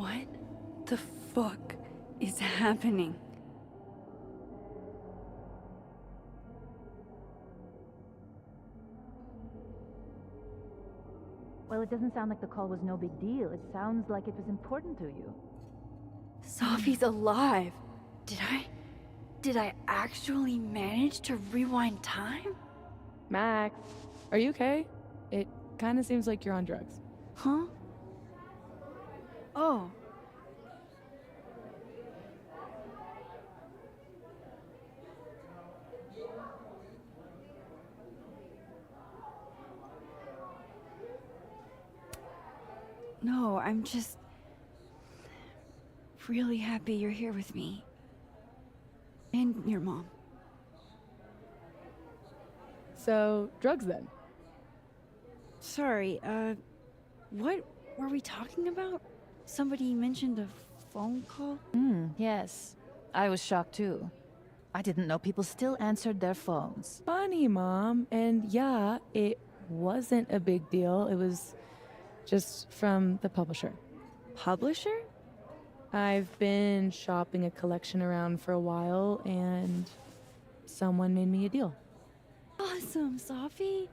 What the fuck is happening? Well, it doesn't sound like the call was no big deal. It sounds like it was important to you. Sophie's alive. Did I actually manage to rewind time? Max, are you okay? It kind of seems like you're on drugs. Huh? Oh. No, I'm just really happy you're here with me. And your mom. So, drugs then? Sorry, what were we talking about? Somebody mentioned a phone call? Yes. I was shocked too. I didn't know people still answered their phones. Funny, Mom. And yeah, it wasn't a big deal. It was just from the publisher. Publisher? I've been shopping a collection around for a while, and someone made me a deal. Awesome, Sophie.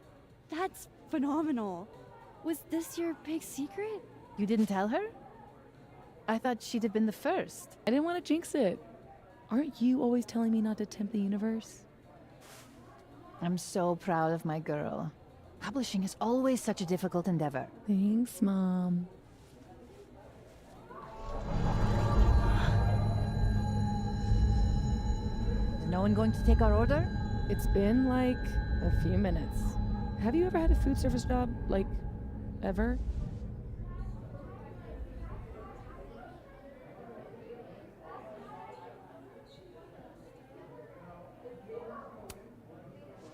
That's phenomenal. Was this your big secret? You didn't tell her? I thought she'd have been the first. I didn't want to jinx it. Aren't you always telling me not to tempt the universe? I'm so proud of my girl. Publishing is always such a difficult endeavor. Thanks, Mom. Is no one going to take our order? It's been like a few minutes. Have you ever had a food service job? Like, ever?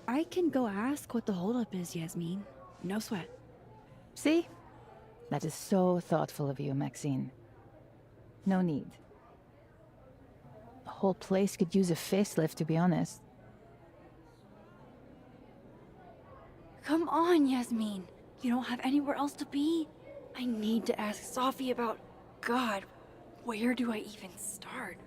I can go ask what the holdup is, Yasmin. No sweat. See? That is so thoughtful of you, Maxine. No need. The whole place could use a facelift, to be honest. Come on, Yasmin. You don't have anywhere else to be? I need to ask Sophie about... God, where do I even start?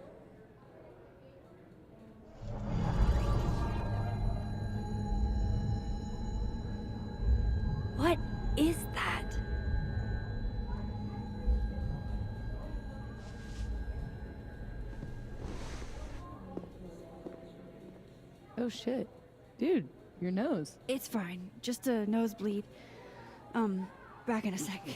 What is that? Oh shit. Dude, your nose. It's fine. Just a nosebleed. Back in a sec.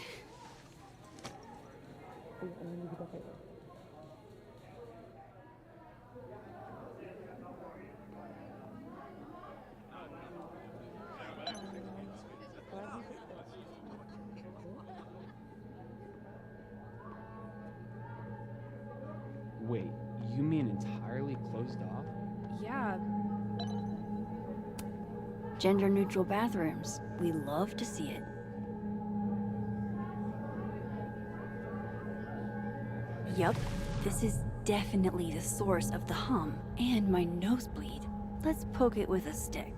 Wait, you mean entirely closed off? Yeah. Gender-neutral bathrooms. We love to see it. Yup, this is definitely the source of the hum and my nosebleed. Let's poke it with a stick.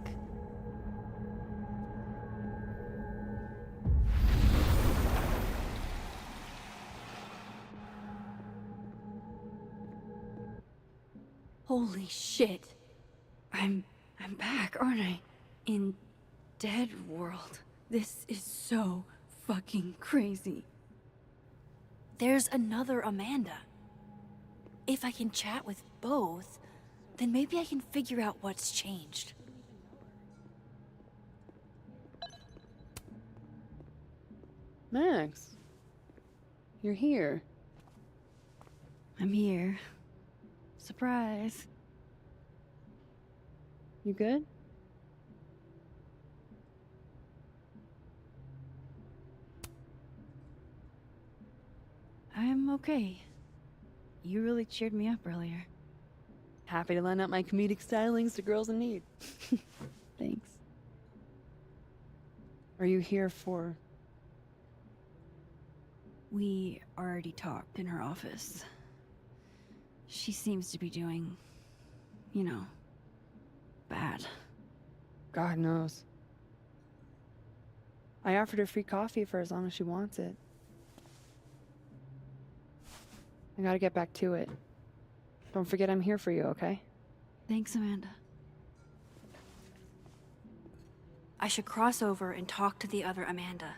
Holy shit. I'm back, aren't I? In Dead World. This is so fucking crazy. There's another Amanda. If I can chat with both, then maybe I can figure out what's changed. Max, you're here. I'm here. Surprise. You good? I'm okay. You really cheered me up earlier. Happy to lend out my comedic stylings to girls in need. Thanks. Are you here for... We already talked in her office. She seems to be doing, you know, bad. God knows. I offered her free coffee for as long as she wants it. I gotta get back to it. Don't forget I'm here for you, okay? Thanks, Amanda. I should cross over and talk to the other Amanda.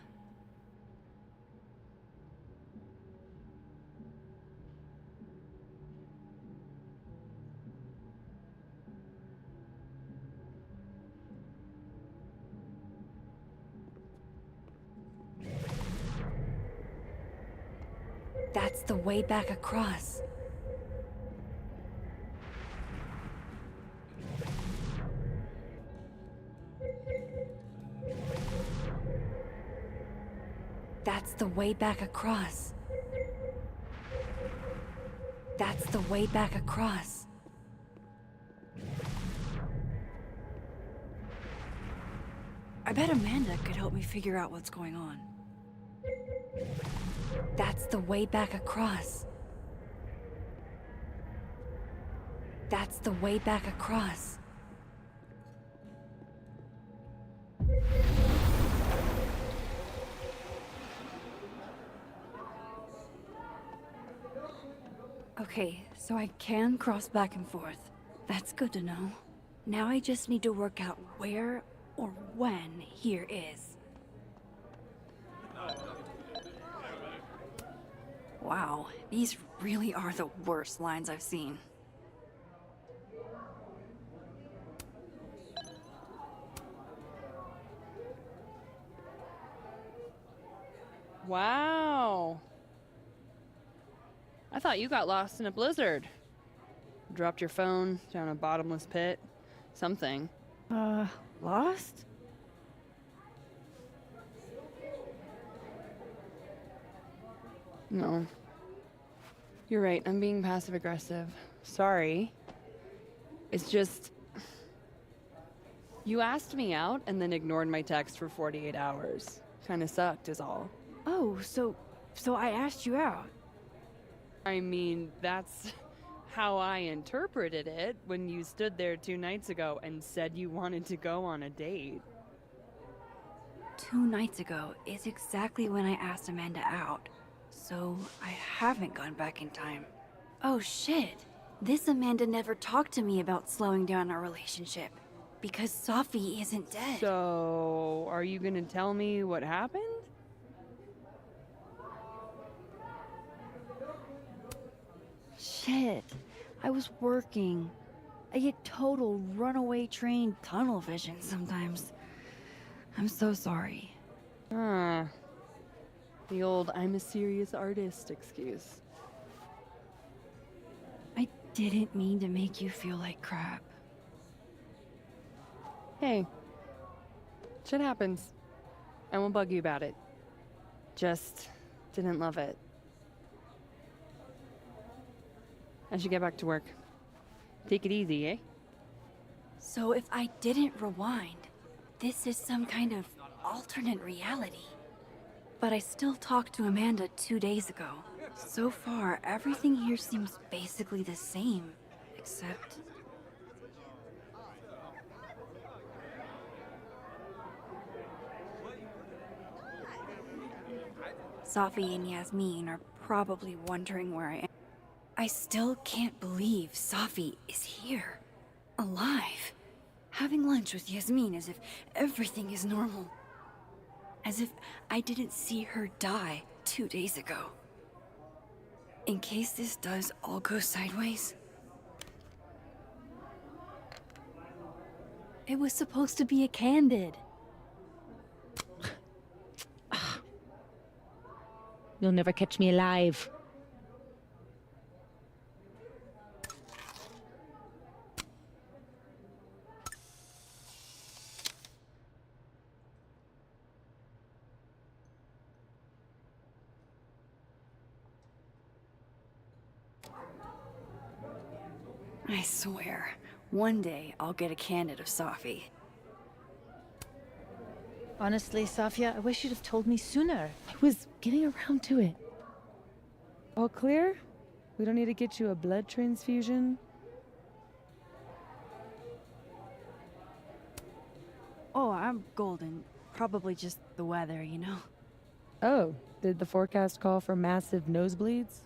That's the way back across. That's the way back across. That's the way back across. I bet Amanda could help me figure out what's going on. That's the way back across. That's the way back across. Okay, so I can cross back and forth. That's good to know. Now I just need to work out where or when here is. Wow, these really are the worst lines I've seen. Wow. I thought you got lost in a blizzard. Dropped your phone down a bottomless pit. Something. Lost? No. You're right, I'm being passive aggressive. Sorry. It's just... You asked me out and then ignored my text for 48 hours. Kinda sucked is all. Oh, so I asked you out. I mean, that's how I interpreted it when you stood there 2 nights ago and said you wanted to go on a date. 2 nights ago is exactly when I asked Amanda out. So I haven't gone back in time. Oh shit. This Amanda never talked to me about slowing down our relationship. Because Sophie isn't dead. So, are you gonna tell me what happened? Shit. I was working. I get total runaway train tunnel vision sometimes. I'm so sorry. Ah. The old I'm a serious artist excuse. I didn't mean to make you feel like crap. Hey. Shit happens. I won't bug you about it. Just didn't love it. I should get back to work. Take it easy, eh? So if I didn't rewind, this is some kind of alternate reality. But I still talked to Amanda 2 days ago. So far, everything here seems basically the same, except... Sophie and Yasmin are probably wondering where I am. I still can't believe Sophie is here, alive, having lunch with Yasmin as if everything is normal. As if I didn't see her die 2 days ago. In case this does all go sideways. It was supposed to be a candid. You'll never catch me alive. I swear, one day I'll get a candid of Sophie. Honestly, Safia, I wish you'd have told me sooner. I was getting around to it. All clear? We don't need to get you a blood transfusion? Oh, I'm golden. Probably just the weather, you know? Oh, did the forecast call for massive nosebleeds?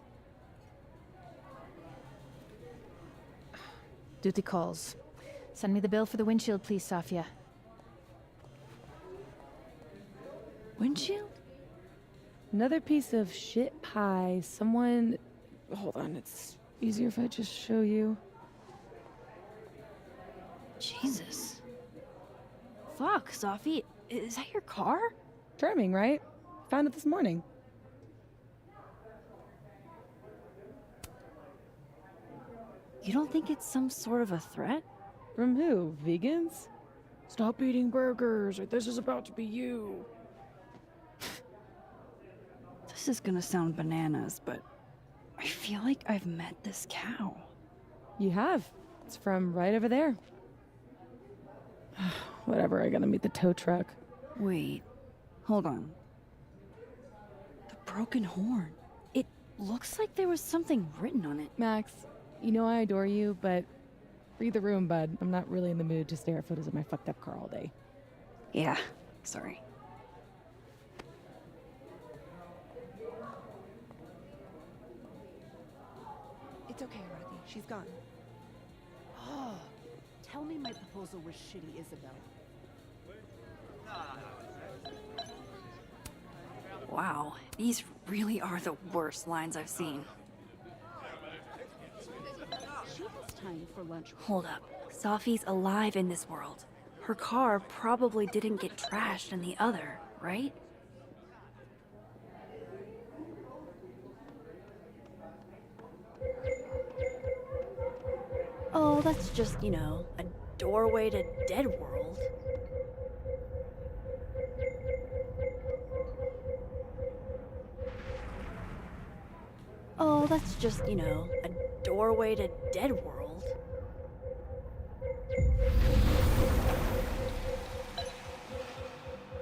Duty calls. Send me the bill for the windshield, please, Safia. Windshield? Another piece of shit pie. Someone. Hold on, it's easier if I just show you. Jesus. Fuck, Safi. Is that your car? Charming, right? Found it this morning. You don't think it's some sort of a threat? From who? Vegans? Stop eating burgers, or this is about to be you. This is gonna sound bananas, but I feel like I've met this cow. You have. It's from right over there. Whatever, I gotta meet the tow truck. Wait, hold on. The broken horn. It looks like there was something written on it. Max, you know I adore you, but read the room, bud. I'm not really in the mood to stare at photos of my fucked up car all day. Yeah, sorry. It's okay, Rodney. She's gone. Oh, tell me my proposal was shitty, Isabel. Wow, these really are the worst lines I've seen. She has time for lunch. Hold up. Safi's alive in this world. Her car probably didn't get trashed in the other, right? Oh, that's just, a doorway to Dead World. Oh, that's just, a doorway to Dead World.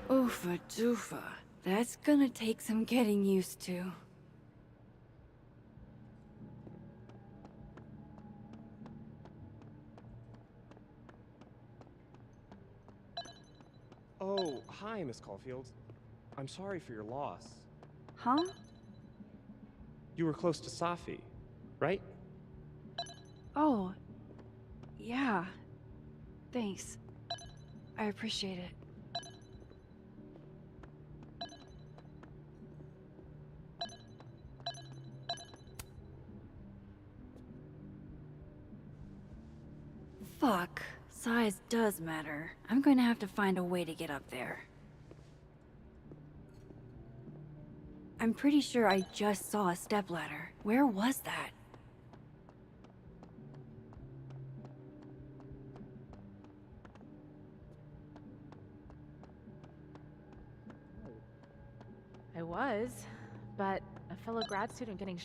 Oofa doofa. That's gonna take some getting used to. Oh, hi, Miss Caulfield. I'm sorry for your loss. Huh? You were close to Safi, right? Oh. Yeah. Thanks. I appreciate it. Fuck. Size does matter. I'm going to have to find a way to get up there. I'm pretty sure I just saw a stepladder. Where was that? I was, but a fellow grad student getting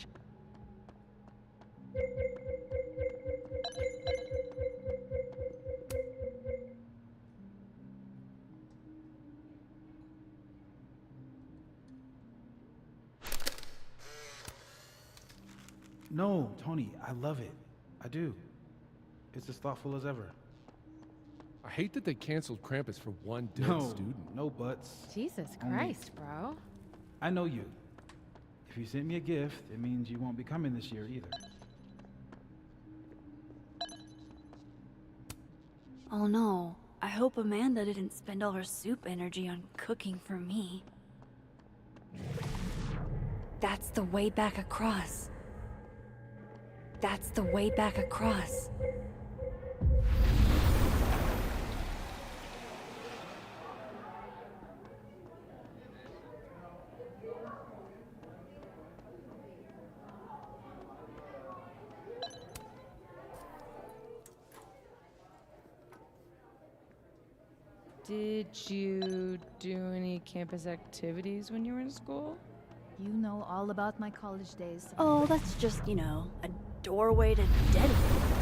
No, Tony, I love it. I do. It's as thoughtful as ever. I hate that they canceled Krampus for one dead student. No buts. Jesus Only- Christ, bro. I know you. If you sent me a gift, it means you won't be coming this year either. Oh no. I hope Amanda didn't spend all her soup energy on cooking for me. That's the way back across. That's the way back across. Did you do any campus activities when you were in school? You know all about my college days. Oh, that's just, a doorway to Dead World.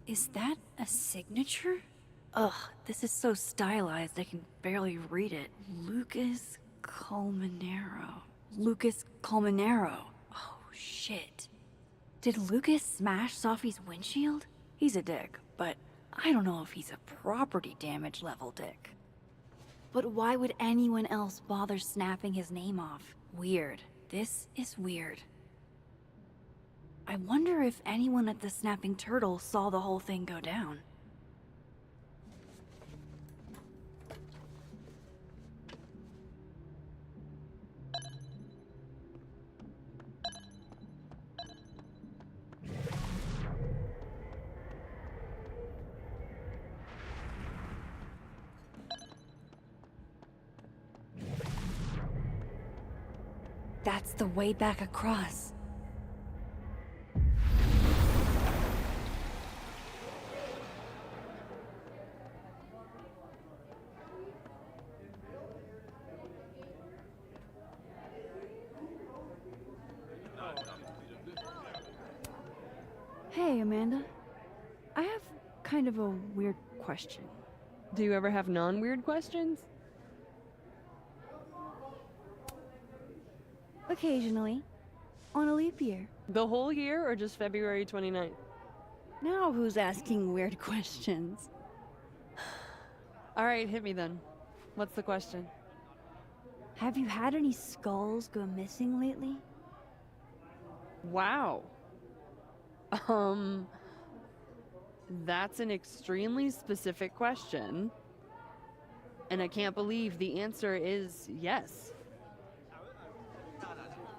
Is that a signature? Ugh, this is so stylized I can barely read it. Lucas Colmenero. Lucas Colmenero. Oh, shit. Did Lucas smash Sophie's windshield? He's a dick, but I don't know if he's a property damage level dick. But why would anyone else bother snapping his name off? Weird. This is weird. I wonder if anyone at the Snapping Turtle saw the whole thing go down. That's the way back across. Hey, Amanda. I have kind of a weird question. Do you ever have non-weird questions? Occasionally. On a leap year. The whole year or just February 29th? Now who's asking weird questions? Alright, hit me then. What's the question? Have you had any skulls go missing lately? Wow. That's an extremely specific question. And I can't believe the answer is yes.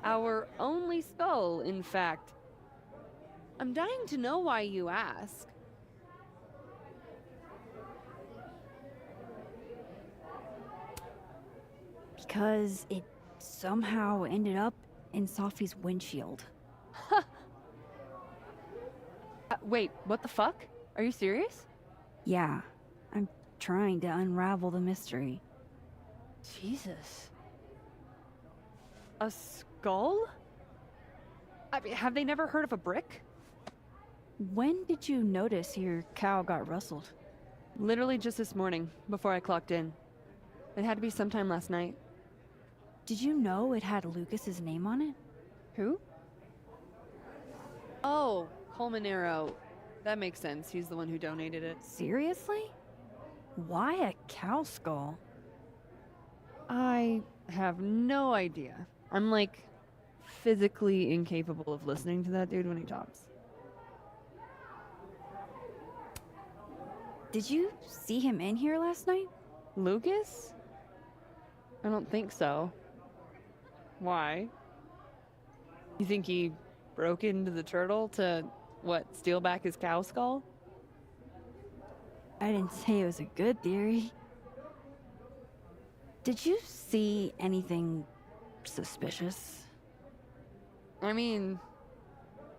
Our only skull, in fact. I'm dying to know why you ask. Because it somehow ended up in Sophie's windshield. Wait, what the fuck? Are you serious? Yeah, I'm trying to unravel the mystery. Jesus. A skull? I mean, have they never heard of a brick? When did you notice your cow got rustled? Literally just this morning, before I clocked in. It had to be sometime last night. Did you know it had Lucas's name on it? Who? Oh, Colmenero. That makes sense. He's the one who donated it. Seriously? Why a cow skull? I have no idea. I'm like physically incapable of listening to that dude when he talks. Did you see him in here last night? Lucas? I don't think so. Why? You think he broke into the turtle to, what, steal back his cow skull? I didn't say it was a good theory. Did you see anything suspicious? I mean,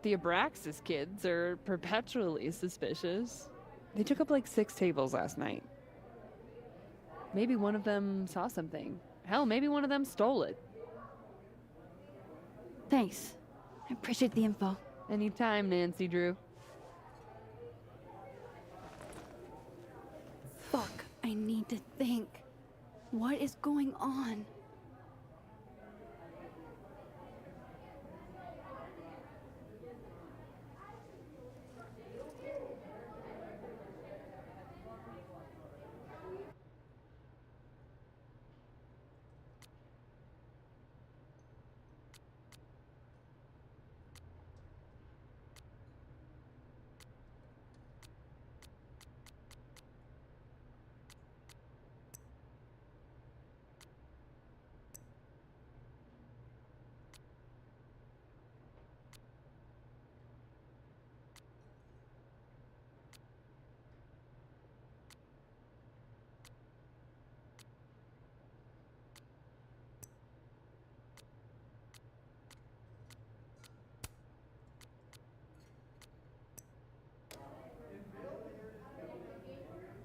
the Abraxas kids are perpetually suspicious. They took up like 6 tables last night. Maybe one of them saw something. Hell, maybe one of them stole it. Thanks. I appreciate the info. Anytime, Nancy Drew. Fuck, I need to think. What is going on?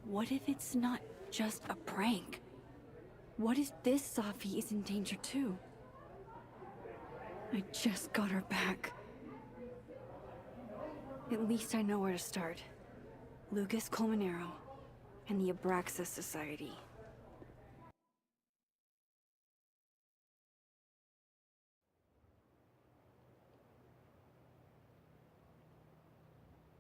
What if it's not just a prank? What if this Safi is in danger too? I just got her back. At least I know where to start. Lucas Colmenero and the Abraxas Society.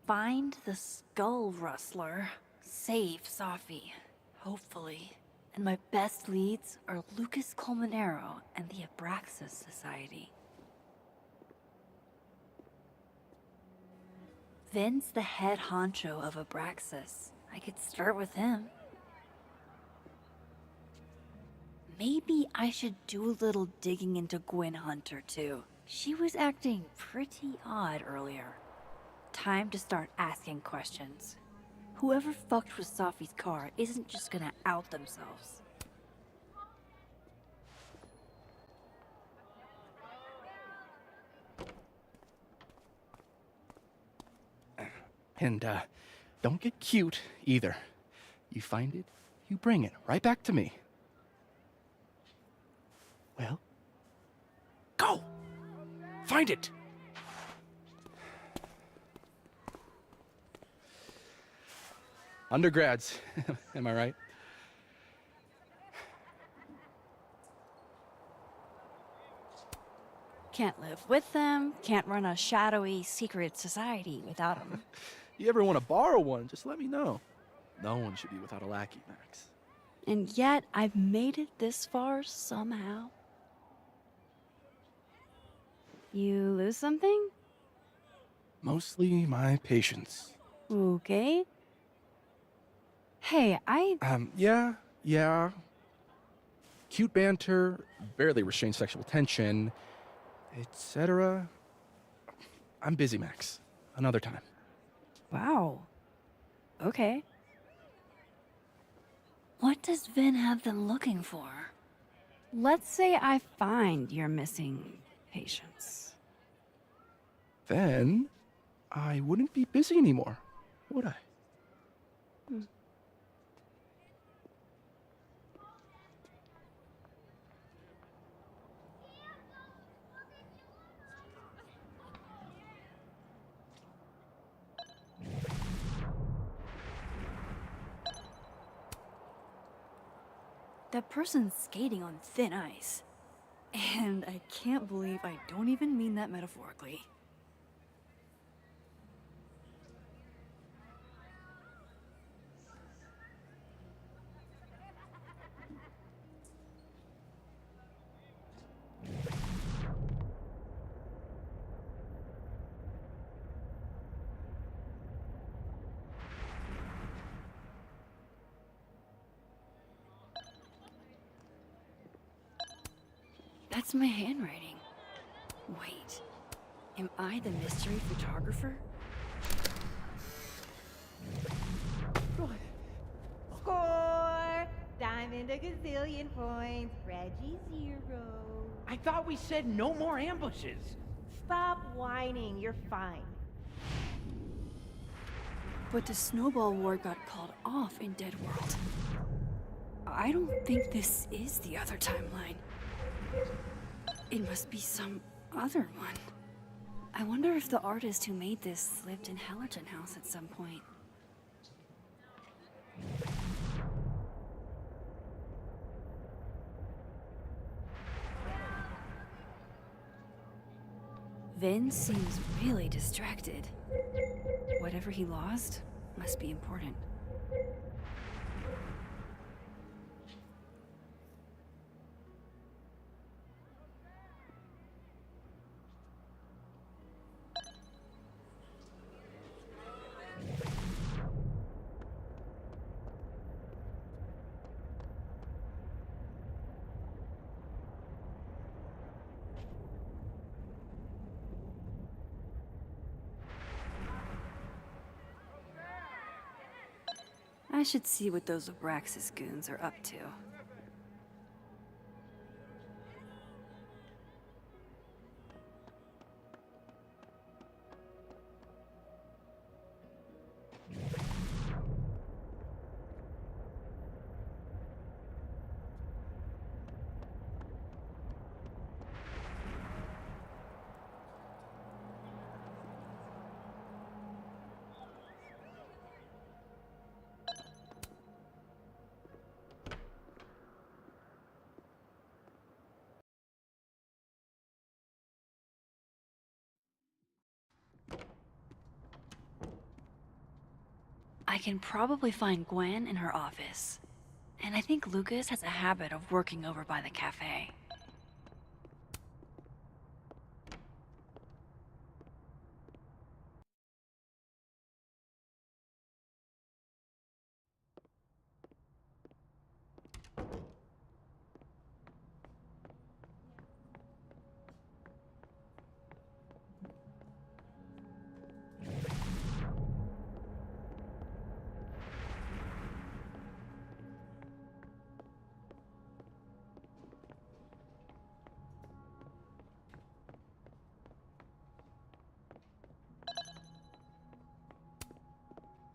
Find the Skull Rustler. Save Safi. Hopefully. And my best leads are Lucas Colmenero and the Abraxas Society. Vin's the head honcho of Abraxas. I could start with him. Maybe I should do a little digging into Gwen Hunter, too. She was acting pretty odd earlier. Time to start asking questions. Whoever fucked with Safi's car isn't just gonna out themselves. And, don't get cute, either. You find it, you bring it right back to me. Well, go! Find it! Undergrads, am I right? Can't live with them, can't run a shadowy secret society without them. You ever want to borrow one, just let me know. No one should be without a lackey, Max. And yet, I've made it this far somehow. You lose something? Mostly my patience. Okay. Hey, Yeah. Cute banter, barely restrained sexual tension, etc. I'm busy, Max. Another time. Wow. Okay. What does Vin have them looking for? Let's say I find your missing patience. Then I wouldn't be busy anymore, would I? That person's skating on thin ice. And I can't believe I don't even mean that metaphorically. That's my handwriting. Wait, am I the mystery photographer? Score! Diamond a gazillion points. Reggie 0. I thought we said no more ambushes. Stop whining. You're fine. But the snowball war got called off in Dead World. I don't think this is the other timeline. It must be some other one. I wonder if the artist who made this lived in Hallerton House at some point. Vin seems really distracted. Whatever he lost must be important. I should see what those Abraxas goons are up to. I can probably find Gwen in her office. And I think Lucas has a habit of working over by the cafe.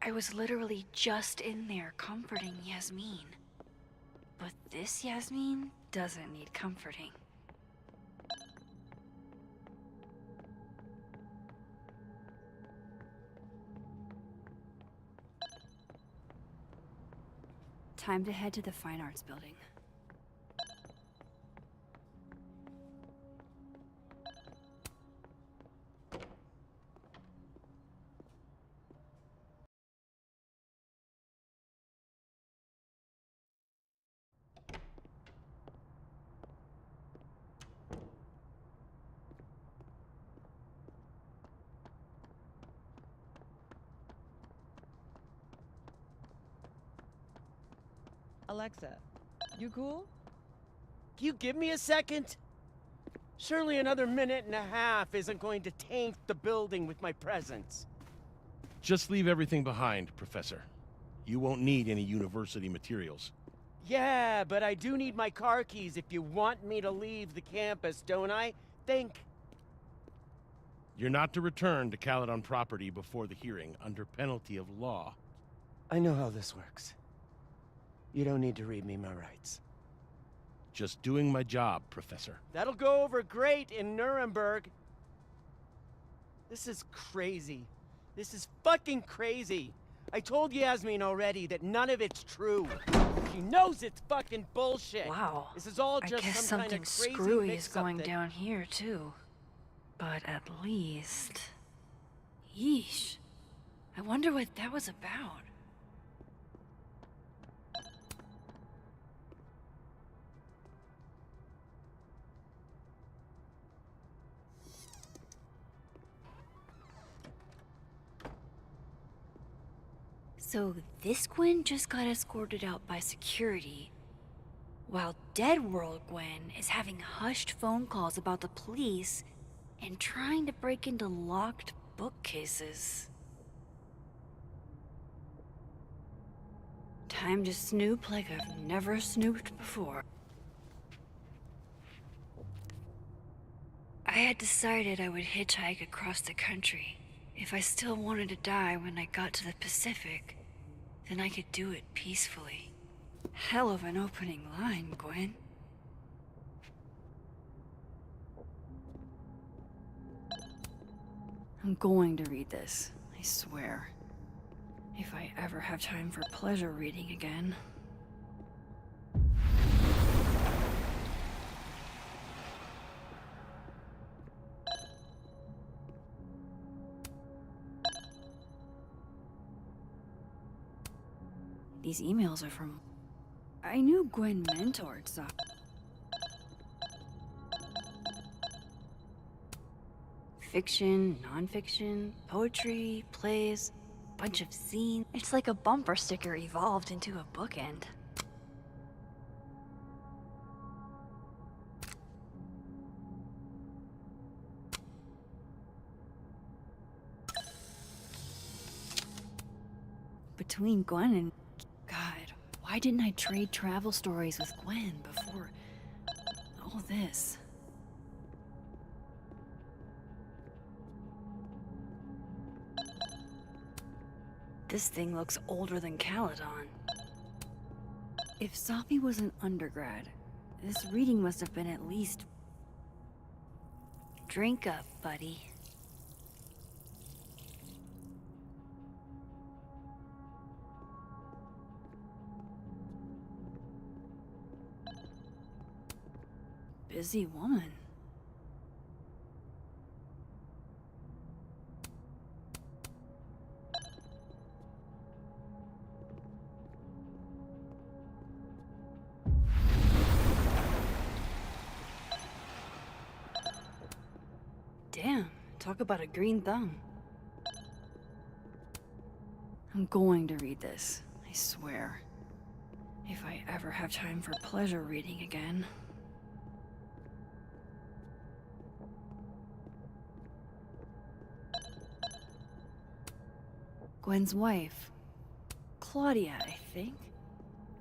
I was literally just in there comforting Yasmin. But this Yasmin doesn't need comforting. Time to head to the Fine Arts Building. Alexa, you cool? Can you give me a second? Surely another minute and a half isn't going to taint the building with my presence. Just leave everything behind, Professor. You won't need any university materials. Yeah, but I do need my car keys if you want me to leave the campus, don't I? Think. You're not to return to Caledon property before the hearing, under penalty of law. I know how this works. You don't need to read me my rights. Just doing my job, Professor. That'll go over great in Nuremberg. This is crazy. This is fucking crazy. I told Yasmin already that none of it's true. She knows it's fucking bullshit. Wow. This is all I just guess some kind something of crazy screwy is mix-up going that- down here, too. But at least... Yeesh. I wonder what that was about. So this Gwen just got escorted out by security, while Dead World Gwen is having hushed phone calls about the police and trying to break into locked bookcases. Time to snoop like I've never snooped before. I had decided I would hitchhike across the country. If I still wanted to die when I got to the Pacific, then I could do it peacefully. Hell of an opening line, Gwen. I'm going to read this, I swear. If I ever have time for pleasure reading again. These emails are from... I knew Gwen mentored some. Fiction, non-fiction, poetry, plays, bunch of zines. It's like a bumper sticker evolved into a bookend. Between Gwen and... God, why didn't I trade travel stories with Gwen before all this? This thing looks older than Caledon. If Safi was an undergrad, this reading must have been at least... Drink up, buddy. Busy woman. Damn, talk about a green thumb. I'm going to read this, I swear. If I ever have time for pleasure reading again. Gwen's wife. Claudia, I think.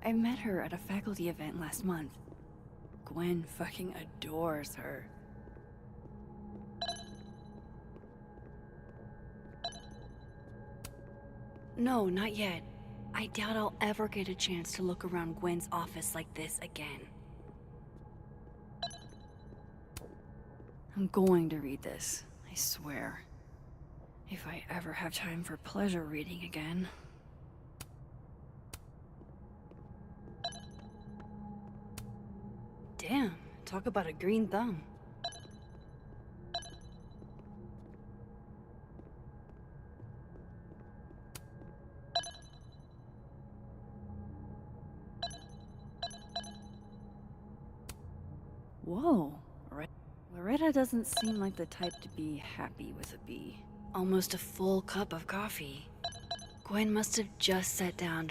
I met her at a faculty event last month. Gwen fucking adores her. No, not yet. I doubt I'll ever get a chance to look around Gwen's office like this again. I'm going to read this, I swear. If I ever have time for pleasure reading again. Damn, talk about a green thumb. Whoa, Loretta doesn't seem like the type to be happy with a bee. Almost a full cup of coffee. Gwen must have just sat down.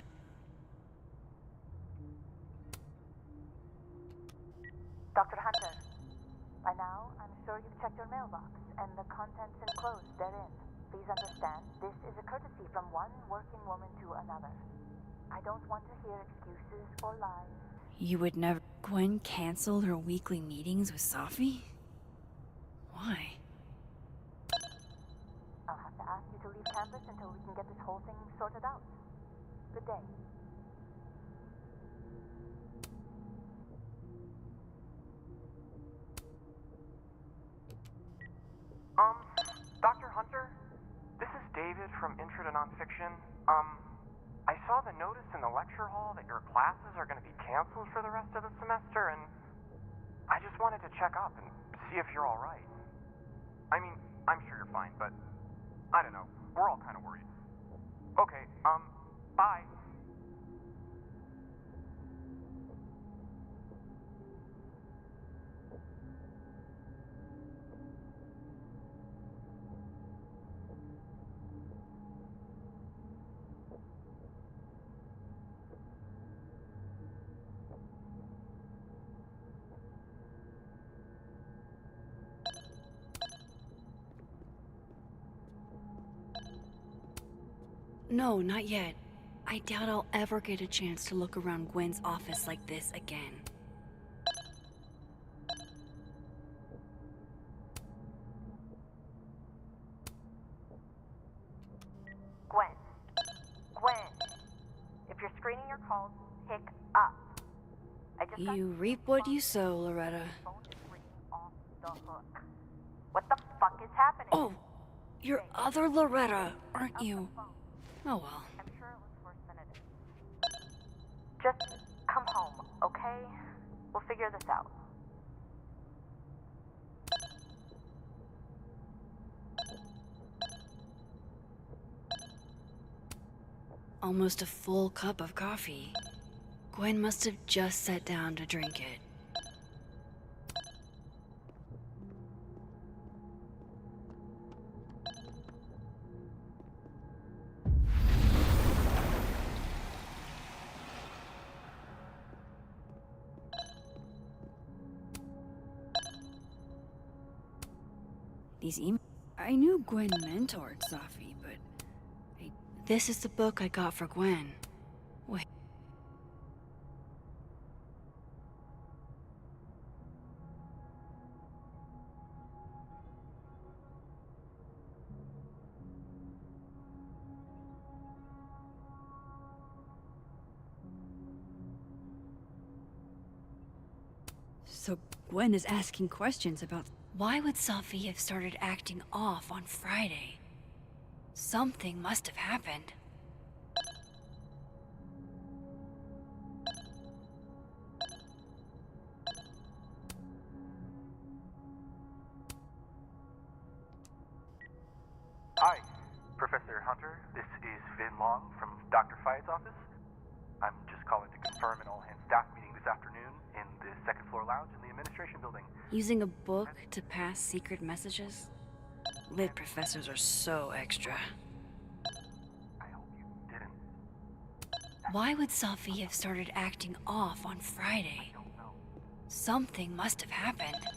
Dr. Hunter, by now, I'm sure you've checked your mailbox, and the contents enclosed therein. Please understand, this is a courtesy from one working woman to another. I don't want to hear excuses or lies. You would never... Gwen canceled her weekly meetings with Safi? Why? I'll have to ask you to leave campus until we can get this whole thing sorted out. Good day. Dr. Hunter? This is David from Intro to Nonfiction. I saw the notice in the lecture hall that your classes are going to be canceled for the rest of the semester, and I just wanted to check up and see if you're all right. I mean, I'm sure you're fine, but I don't know. We're all kind of worried. Okay, bye. No, not yet. I doubt I'll ever get a chance to look around Gwen's office like this again. Gwen. If you're screening your calls, pick up. You reap what you sow, Loretta. Off the hook. What the fuck is happening? Oh, you're other Loretta, aren't you? Oh well. I'm sure it was first minute. Just come home, okay? We'll figure this out. Almost a full cup of coffee. Gwen must have just sat down to drink it. These emails. I knew Gwen mentored Safi, but this is the book I got for Gwen. Wait. So Gwen is asking questions about... Why would Safi have started acting off on Friday? Something must have happened. Hi, Professor Hunter. This is Vin Long from Dr. Fayed's office. I'm just calling to confirm an all-hands staff meeting this afternoon in the second floor lounge in the administration building. Using a book to pass secret messages? Lit professors are so extra. I hope you didn't. Why would Safi have started acting off on Friday? Something must have happened.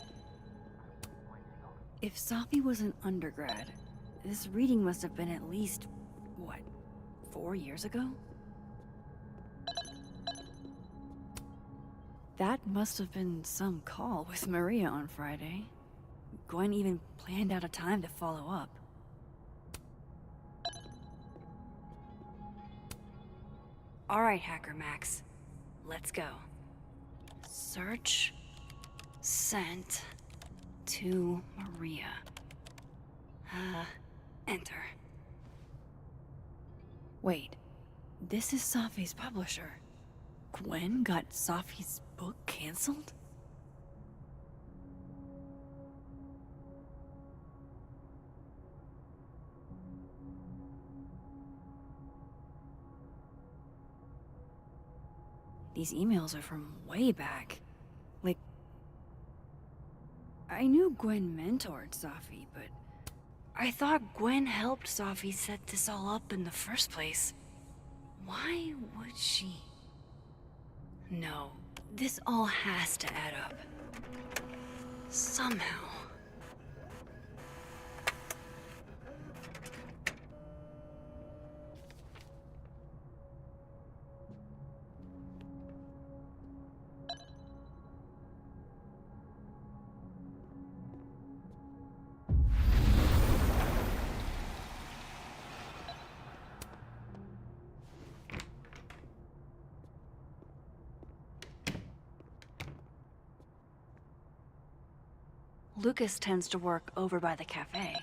If Safi was an undergrad, this reading must have been at least, what, 4 years ago? That must have been some call with Maria on Friday. Gwen even planned out a time to follow up. All right, Hacker Max. Let's go. Search. Sent. To Maria. Enter. Wait. This is Safi's publisher. Gwen got Safi's book canceled? These emails are from way back. Like, I knew Gwen mentored Safi, but I thought Gwen helped Safi set this all up in the first place. Why would she? No, this all has to add up. Somehow. Lucas tends to work over by the cafe.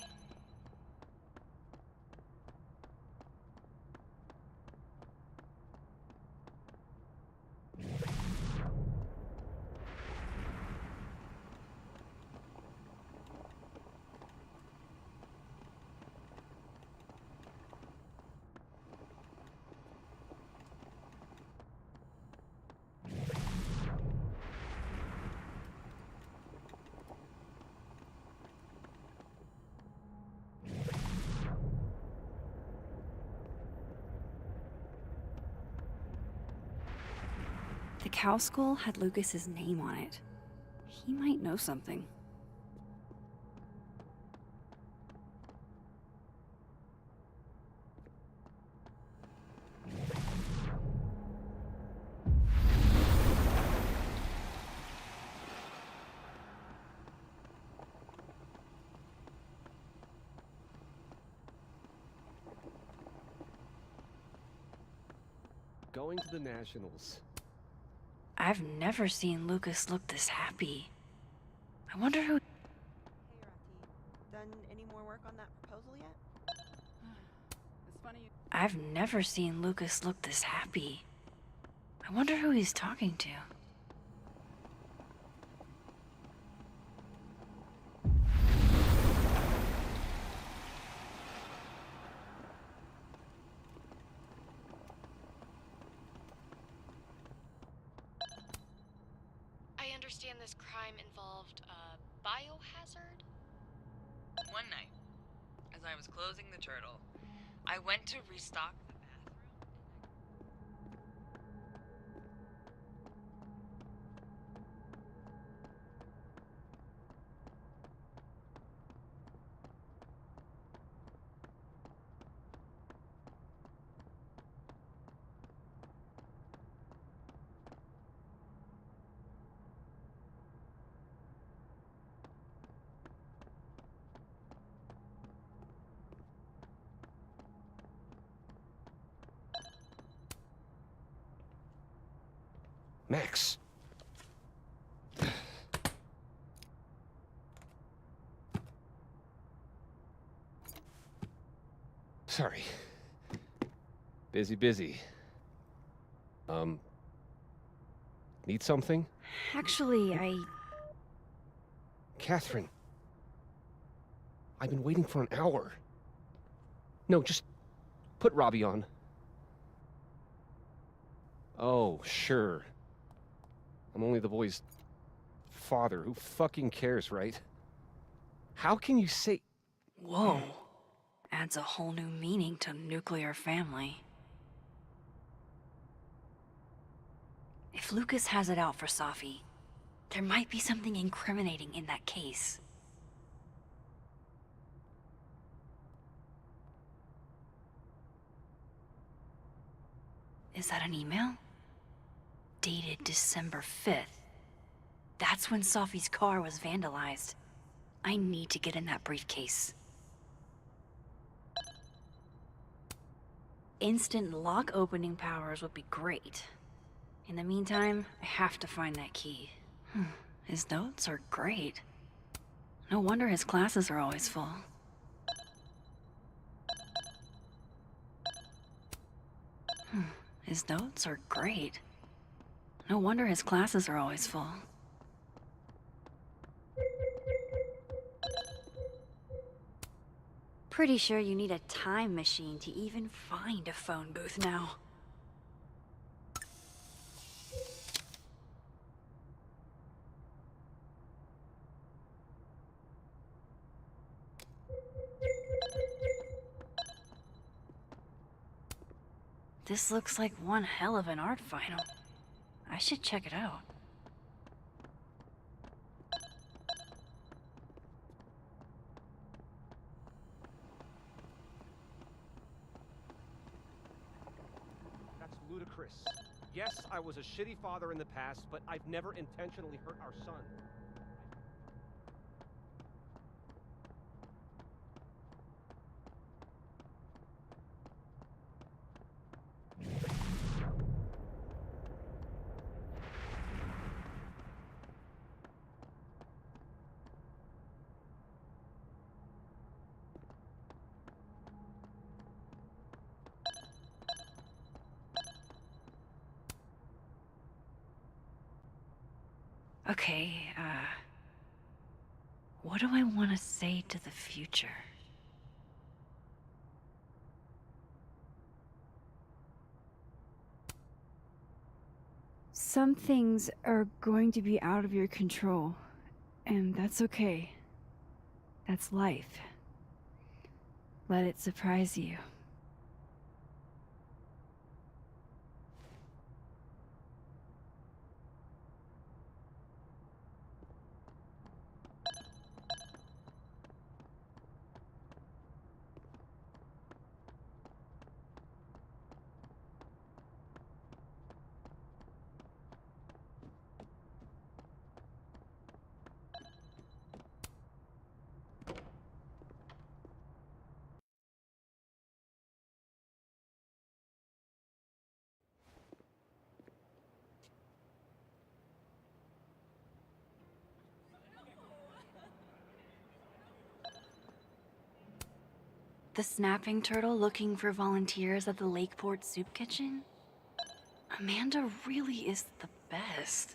The cow skull had Lucas's name on it. He might know something. Going to the Nationals. I've never seen Lucas look this happy. I wonder who... Hey, Rati. Done any more work on that proposal yet? It's funny you... I've never seen Lucas look this happy. I wonder who he's talking to. I understand this crime involved a biohazard? One night, as I was closing the turtle, I went to restock the bathroom. Max. Sorry. Busy. Need something? Actually, Catherine. I've been waiting for an hour. No, just put Robbie on. Oh, sure. I'm only the boy's father. Who fucking cares, right? How can you say... Whoa. Adds a whole new meaning to nuclear family. If Lucas has it out for Safi, there might be something incriminating in that case. Is that an email? Dated December 5th. That's when Safi's car was vandalized. I need to get in that briefcase. Instant lock opening powers would be great. In the meantime, I have to find that key. His notes are great. No wonder his classes are always full. His notes are great. No wonder his classes are always full. Pretty sure you need a time machine to even find a phone booth now. This looks like one hell of an art final. I should check it out. That's ludicrous. Yes, I was a shitty father in the past, but I've never intentionally hurt our son. Okay, what do I want to say to the future? Some things are going to be out of your control, and that's okay. That's life. Let it surprise you. The snapping turtle looking for volunteers at the Lakeport Soup Kitchen? Amanda really is the best.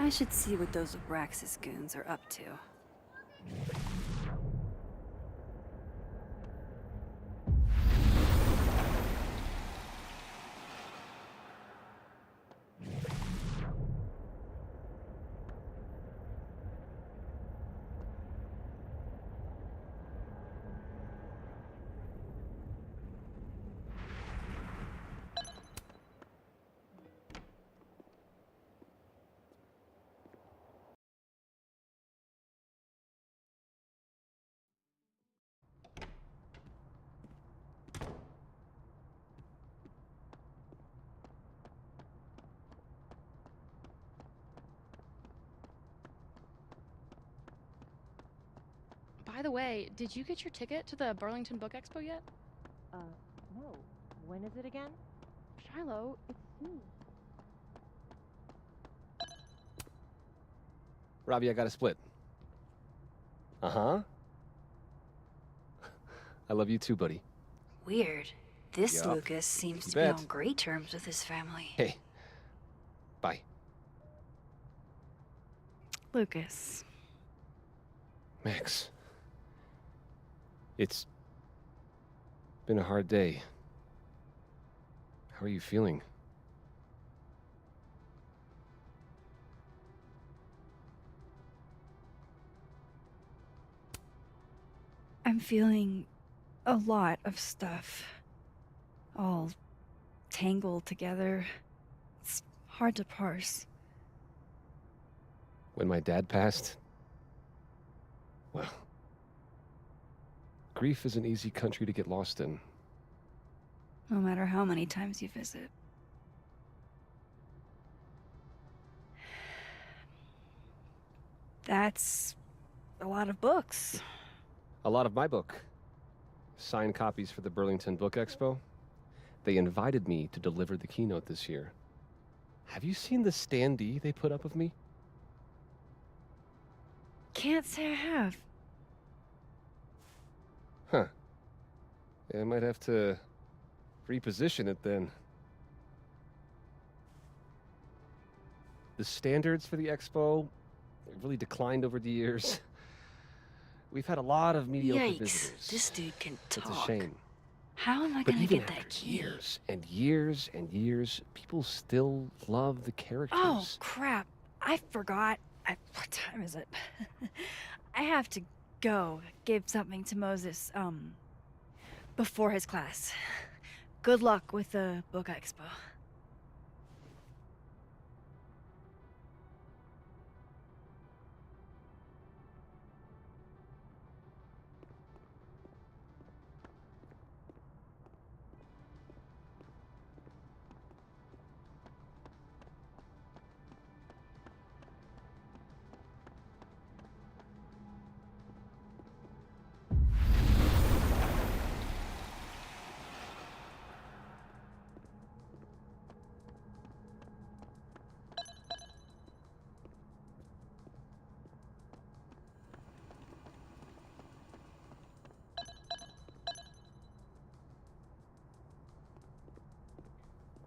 I should see what those Abraxas goons are up to. By the way, did you get your ticket to the Burlington Book Expo yet? No. When is it again? Shiloh, it's soon. Robbie, I got a split. Uh-huh. I love you too, buddy. Weird. This Yup. Lucas seems You to be bet. on great terms with his family. Hey. Bye. Lucas. Max. It's been a hard day. How are you feeling? I'm feeling a lot of stuff. All tangled together. It's hard to parse. When my dad passed, well, grief is an easy country to get lost in. No matter how many times you visit. That's a lot of books. A lot of my book. Signed copies for the Burlington Book Expo. They invited me to deliver the keynote this year. Have you seen the standee they put up of me? Can't say I have. Huh. Yeah, I might have to reposition it then. The standards for the expo have really declined over the years. We've had a lot of mediocre Yikes, visitors. this dude can talk. It's a shame. How am I But gonna even get that after key? years and years and years, people still love the characters. Oh, crap. I forgot. What time is it? I have to go give something to Moses, before his class. Good luck with the book expo.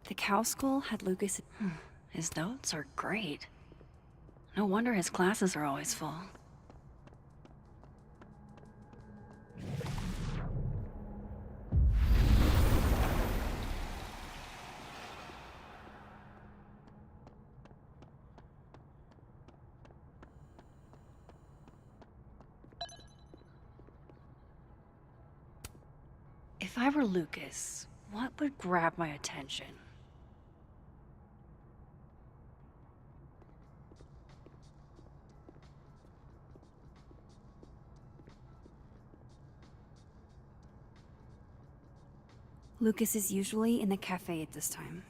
The cow skull had Lucas. His notes are great. No wonder his classes are always full. If I were Lucas, what would grab my attention? Lucas is usually in the cafe at this time.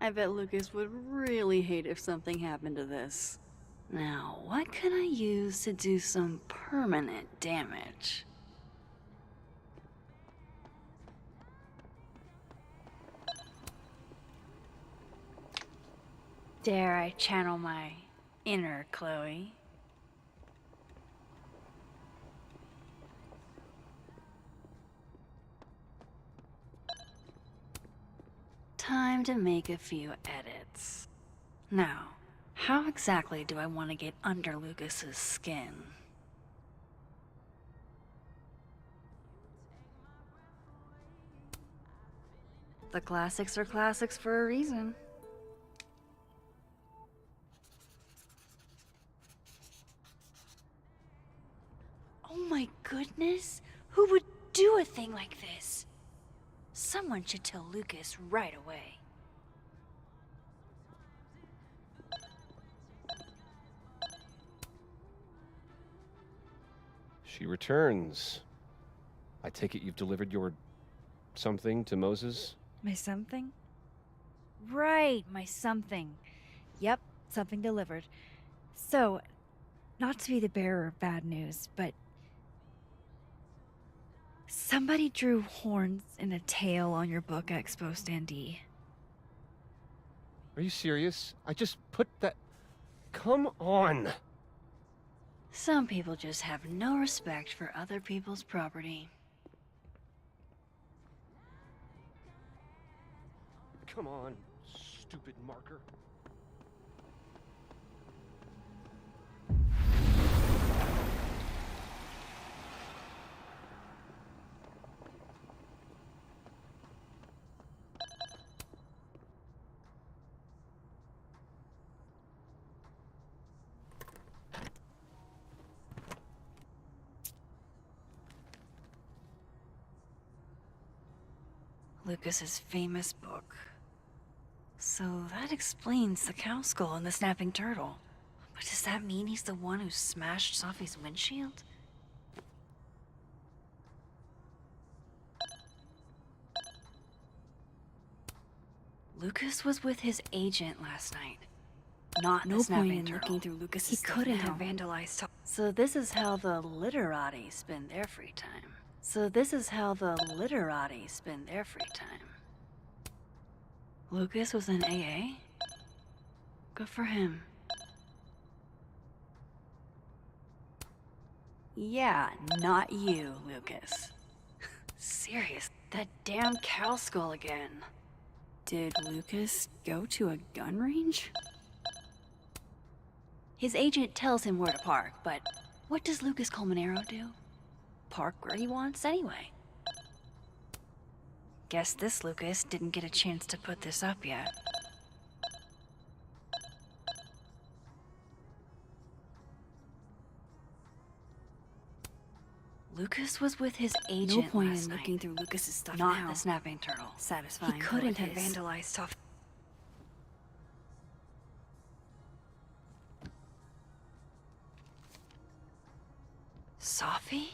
I bet Lucas would really hate if something happened to this. Now, what can I use to do some permanent damage? Dare I channel my inner Chloe? Time to make a few edits. Now, how exactly do I want to get under Lucas's skin? The classics are classics for a reason. Oh my goodness! Who would do a thing like this? Someone should tell Lucas right away. She returns. I take it you've delivered your something to Moses? My something? Right, my something. Yep, something delivered. So, not to be the bearer of bad news, but somebody drew horns and a tail on your book expo standee. Are you serious? I just put that... Come on! Some people just have no respect for other people's property. Come on, stupid marker. Lucas's famous book. So that explains the cow skull and the snapping turtle. But does that mean he's the one who smashed Sophie's windshield? Lucas was with his agent last night. Not No the snapping point in turtle. looking through Lucas's He stuff couldn't now. have vandalized. So this is how the literati spend their free time. So this is how the literati spend their free time. Lucas was in AA? Good for him. Yeah, not you, Lucas. Serious, that damn cow skull again. Did Lucas go to a gun range? His agent tells him where to park, but what does Lucas Colmenero do? Park where he wants anyway. Guess this Lucas didn't get a chance to put this up yet. Lucas was with his agent No point last in night. looking through Lucas's stuff Not now. the snapping turtle. Satisfying. He though couldn't it have is. vandalized Sophie. Sophie?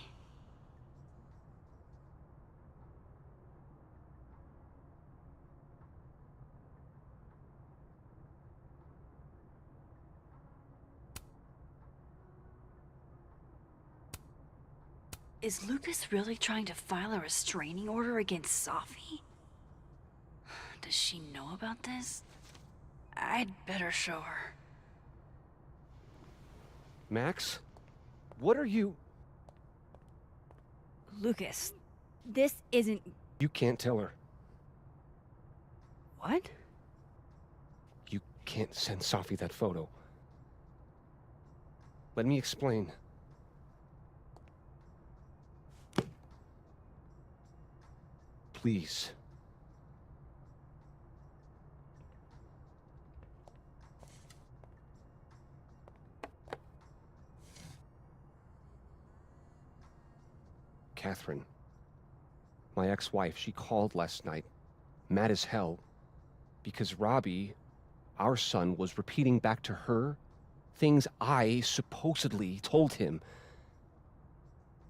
Is Lucas really trying to file a restraining order against Sophie? Does she know about this? I'd better show her. Max? What are you... Lucas, this isn't... You can't tell her. What? You can't send Sophie that photo. Let me explain. Please. Catherine, my ex-wife, she called last night, mad as hell, because Robbie, our son, was repeating back to her things I supposedly told him.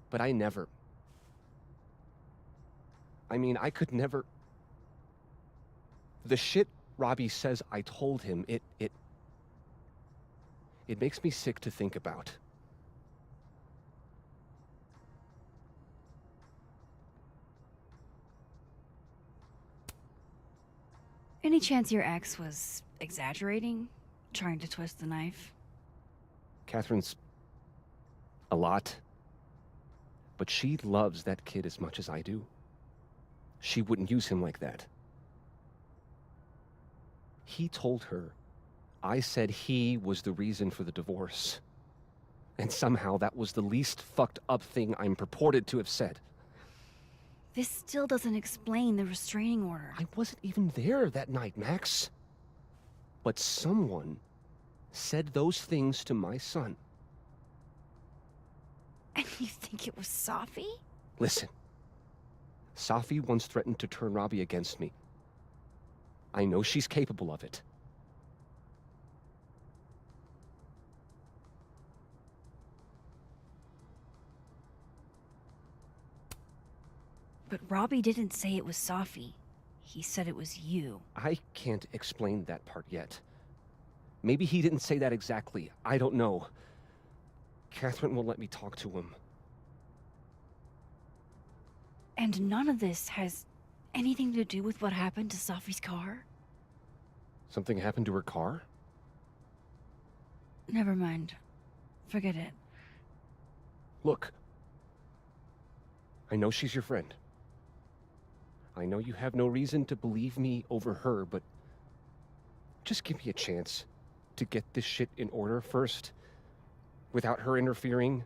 But I never... I mean, I could never... The shit Robbie says I told him, it makes me sick to think about. Any chance your ex was exaggerating? Trying to twist the knife? Catherine's a lot, but she loves that kid as much as I do. She wouldn't use him like that. He told her I said he was the reason for the divorce. And somehow that was the least fucked up thing I'm purported to have said. This still doesn't explain the restraining order. I wasn't even there that night, Max. But someone said those things to my son. And you think it was Safi? Listen, Safi once threatened to turn Robbie against me. I know she's capable of it. But Robbie didn't say it was Safi. He said it was you. I can't explain that part yet. Maybe he didn't say that exactly. I don't know. Catherine won't let me talk to him. And none of this has anything to do with what happened to Safi's car? Something happened to her car? Never mind. Forget it. Look. I know she's your friend. I know you have no reason to believe me over her, but just give me a chance to get this shit in order first, without her interfering.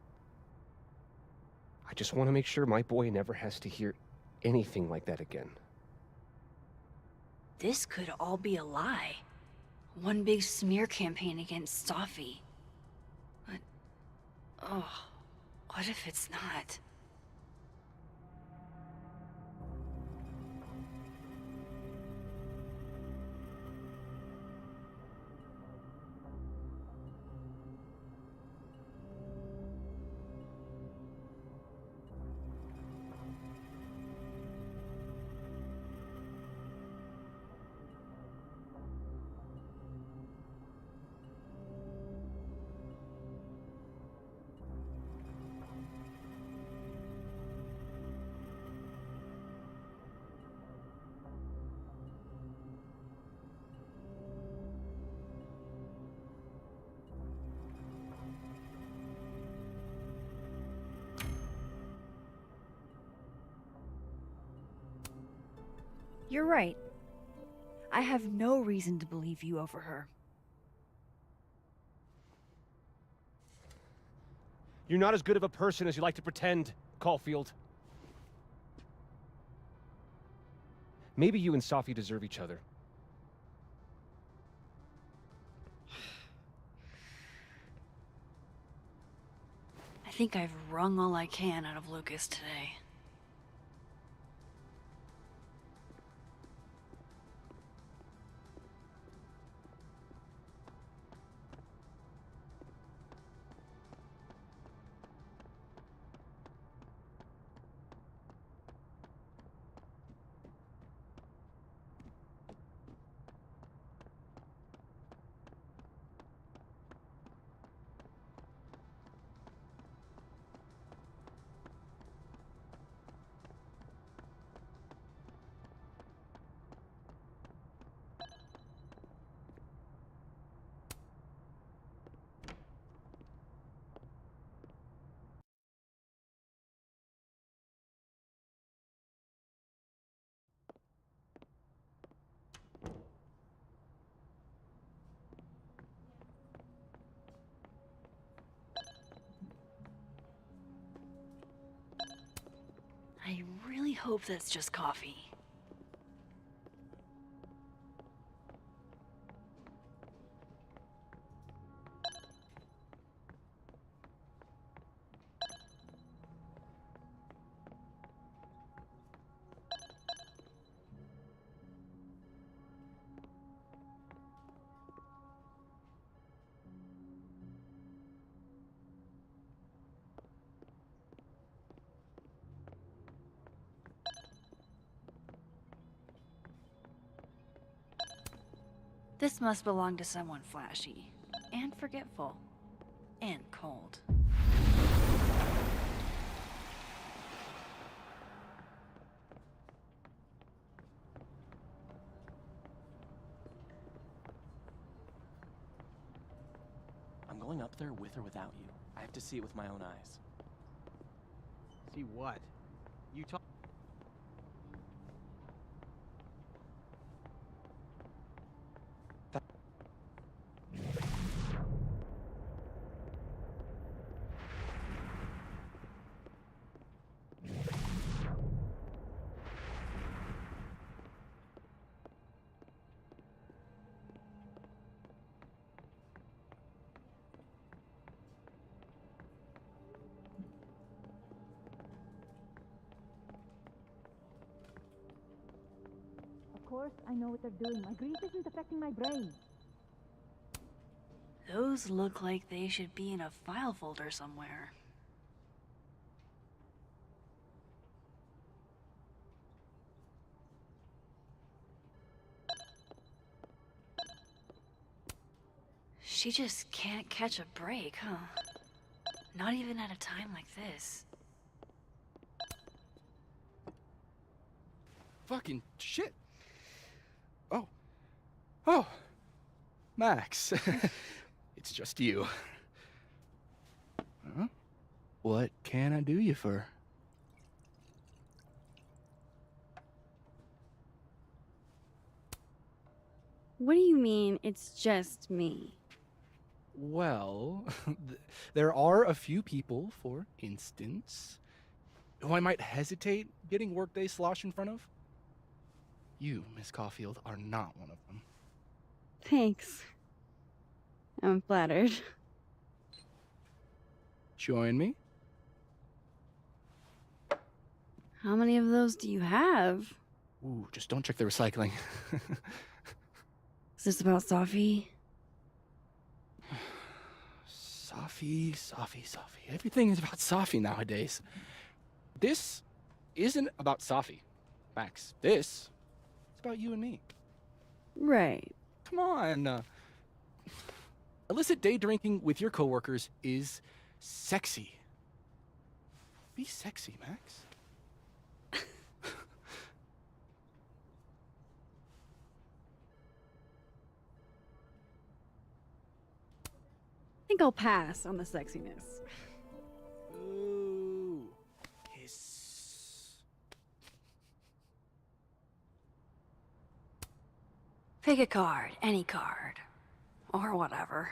I just want to make sure my boy never has to hear anything like that again. This could all be a lie. One big smear campaign against Safi. But, oh, what if it's not? You're right. I have no reason to believe you over her. You're not as good of a person as you like to pretend, Caulfield. Maybe you and Safi deserve each other. I think I've wrung all I can out of Lucas today. I really hope that's just coffee. This must belong to someone flashy, and forgetful, and cold. I'm going up there with or without you. I have to see it with my own eyes. See what? You talk. Of course, I know what they're doing. My grief isn't affecting my brain. Those look like they should be in a file folder somewhere. She just can't catch a break, huh? Not even at a time like this. Fucking shit. Oh. Max. It's just you. Huh? What can I do you for? What do you mean, it's just me? Well, there are a few people, for instance, who I might hesitate getting workday slosh in front of. You, Miss Caulfield, are not one of them. Thanks. I'm flattered. Join me? How many of those do you have? Ooh, just don't check the recycling. Is this about Safi? Safi. Everything is about Safi nowadays. This isn't about Safi, Max. This is about you and me. Right. Come on. Illicit day drinking with your coworkers is sexy. Be sexy, Max. I think I'll pass on the sexiness. Ooh. Hiss. Pick a card, any card. Or whatever.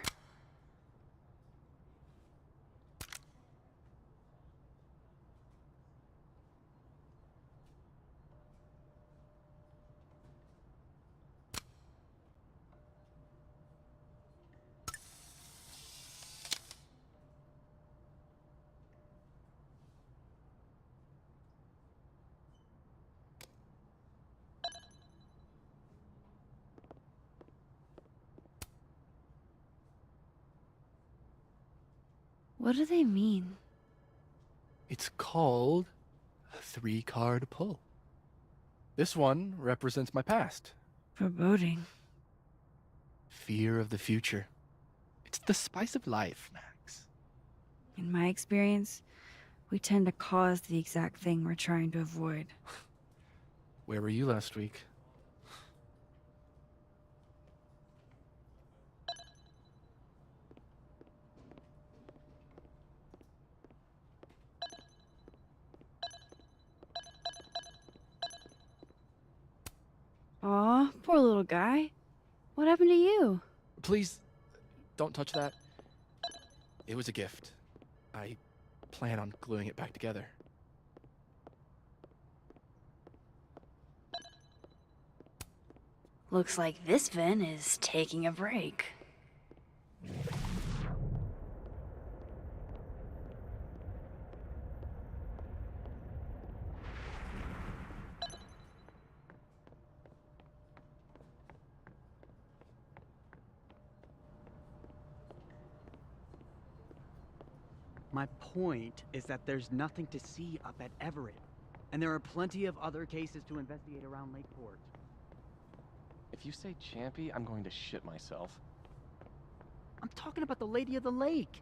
What do they mean? It's called a 3-card pull. This one represents my past. Foreboding. Fear of the future. It's the spice of life, Max. In my experience, we tend to cause the exact thing we're trying to avoid. Where were you last week? Aw, poor little guy. What happened to you? Please, don't touch that. It was a gift. I plan on gluing it back together. Looks like this Vin is taking a break. My point is that there's nothing to see up at Everett, and there are plenty of other cases to investigate around Lakeport. If you say Champy, I'm going to shit myself. I'm talking about the Lady of the Lake.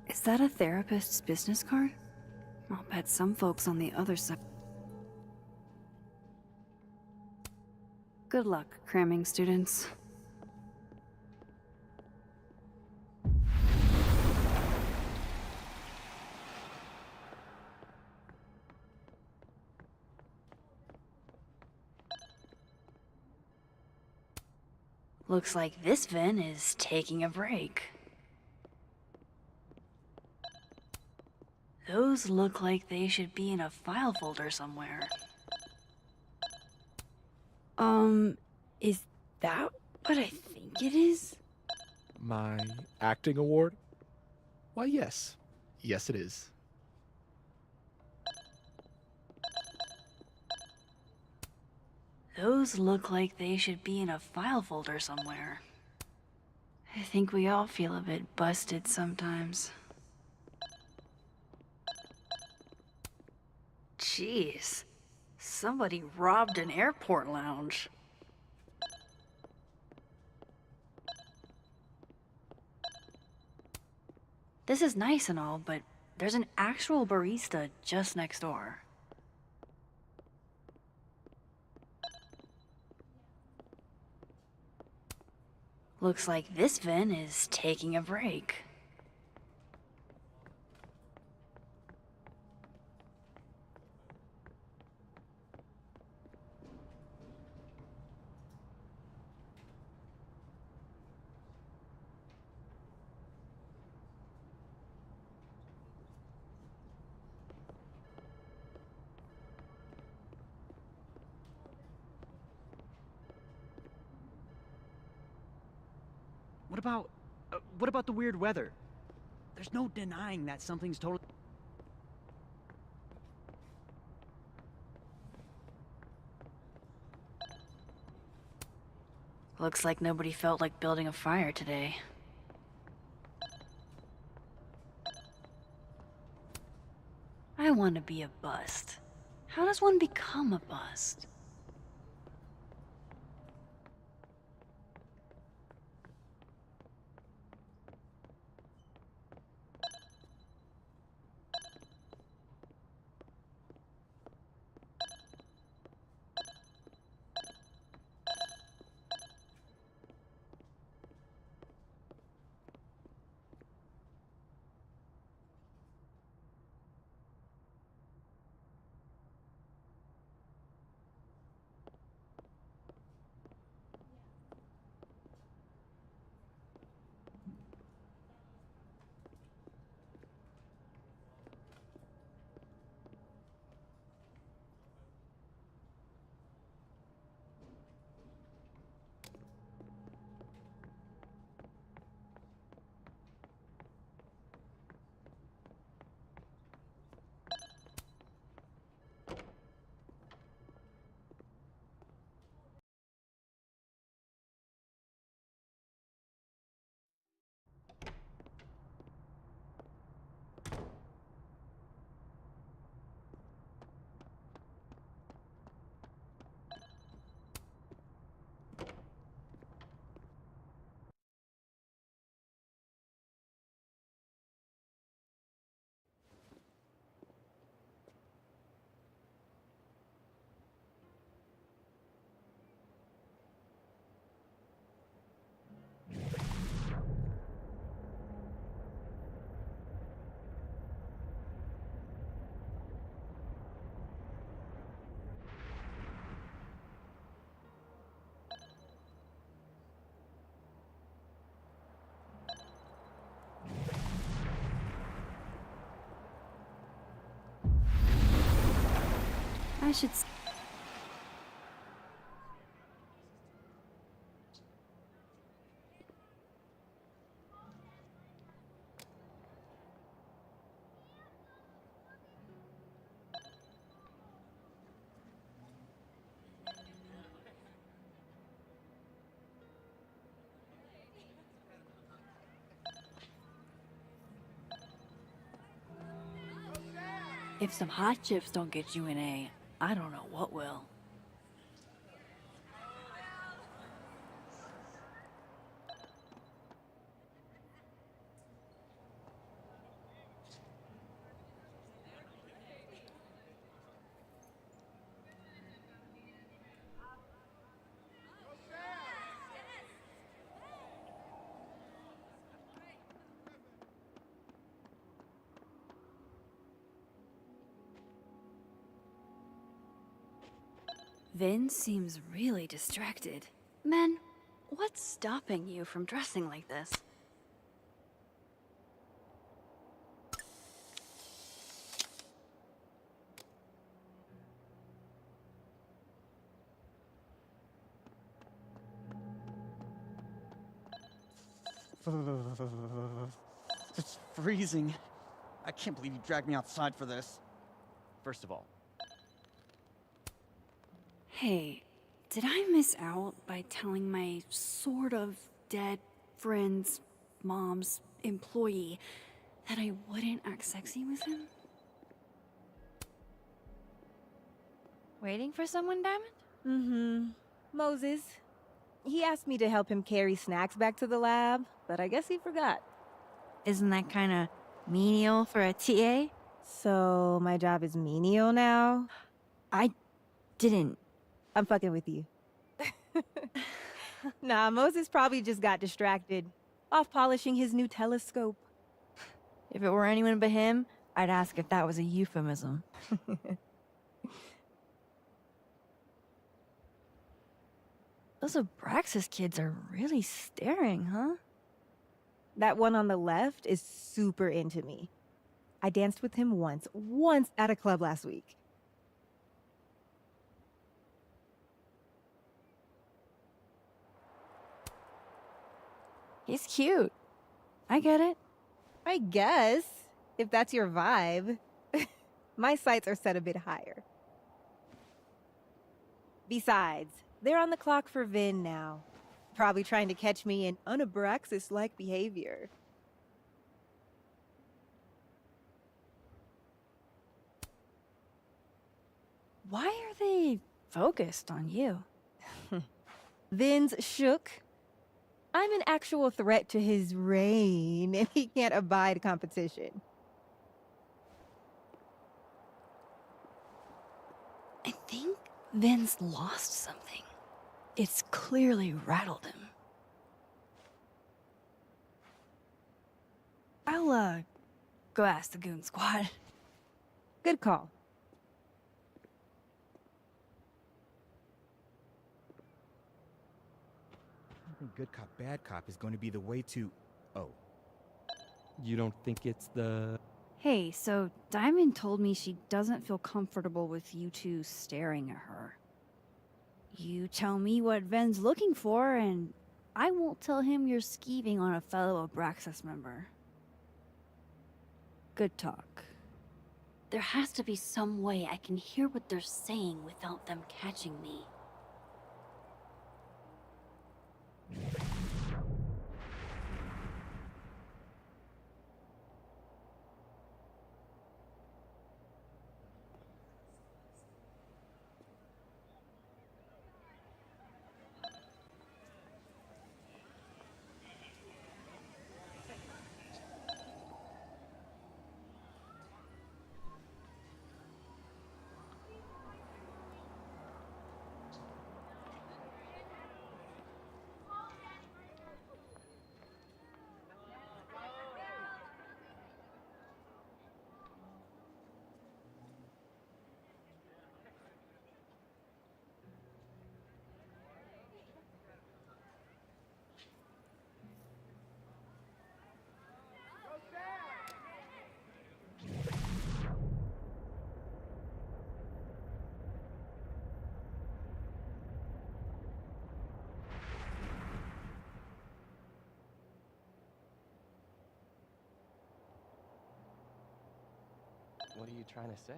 Is that a therapist's business card? I'll bet some folks on the other side. Good luck, cramming students. Looks like this Vin is taking a break. Those look like they should be in a file folder somewhere. Is that what I think it is? My acting award? Why, yes. Yes, it is. Those look like they should be in a file folder somewhere. I think we all feel a bit busted sometimes. Jeez. Somebody robbed an airport lounge. This is nice and all, but there's an actual barista just next door. Looks like this Vin is taking a break. What about the weird weather? There's no denying that something's totally... Looks like nobody felt like building a fire today. I want to be a bust. How does one become a bust? I should... If some hot chips don't get you an A, I don't know what will. Vin seems really distracted. Men, what's stopping you from dressing like this? It's freezing. I can't believe you dragged me outside for this. First of all. Hey, did I miss out by telling my sort of dead friend's mom's employee that I wouldn't act sexy with him? Waiting for someone, Diamond? Mm-hmm. Moses. He asked me to help him carry snacks back to the lab, but I guess he forgot. Isn't that kind of menial for a TA? So, my job is menial now? I didn't. I'm fucking with you. Nah, Moses probably just got distracted. Off polishing his new telescope. If it were anyone but him, I'd ask if that was a euphemism. Those Abraxas kids are really staring, huh? That one on the left is super into me. I danced with him once at a club last week. He's cute. I get it. I guess, if that's your vibe. My sights are set a bit higher. Besides, they're on the clock for Vin now. Probably trying to catch me in unabraxas-like behavior. Why are they focused on you? Vin's shook. I'm an actual threat to his reign, and he can't abide competition. I think Vin's lost something. It's clearly rattled him. I'll, go ask the Goon Squad. Good call. I think good cop, bad cop is going to be the way to... Oh. You don't think it's the... Hey, so Diamond told me she doesn't feel comfortable with you two staring at her. You tell me what Ven's looking for, and I won't tell him you're skeeving on a fellow Abraxas member. Good talk. There has to be some way I can hear what they're saying without them catching me. What are you trying to say?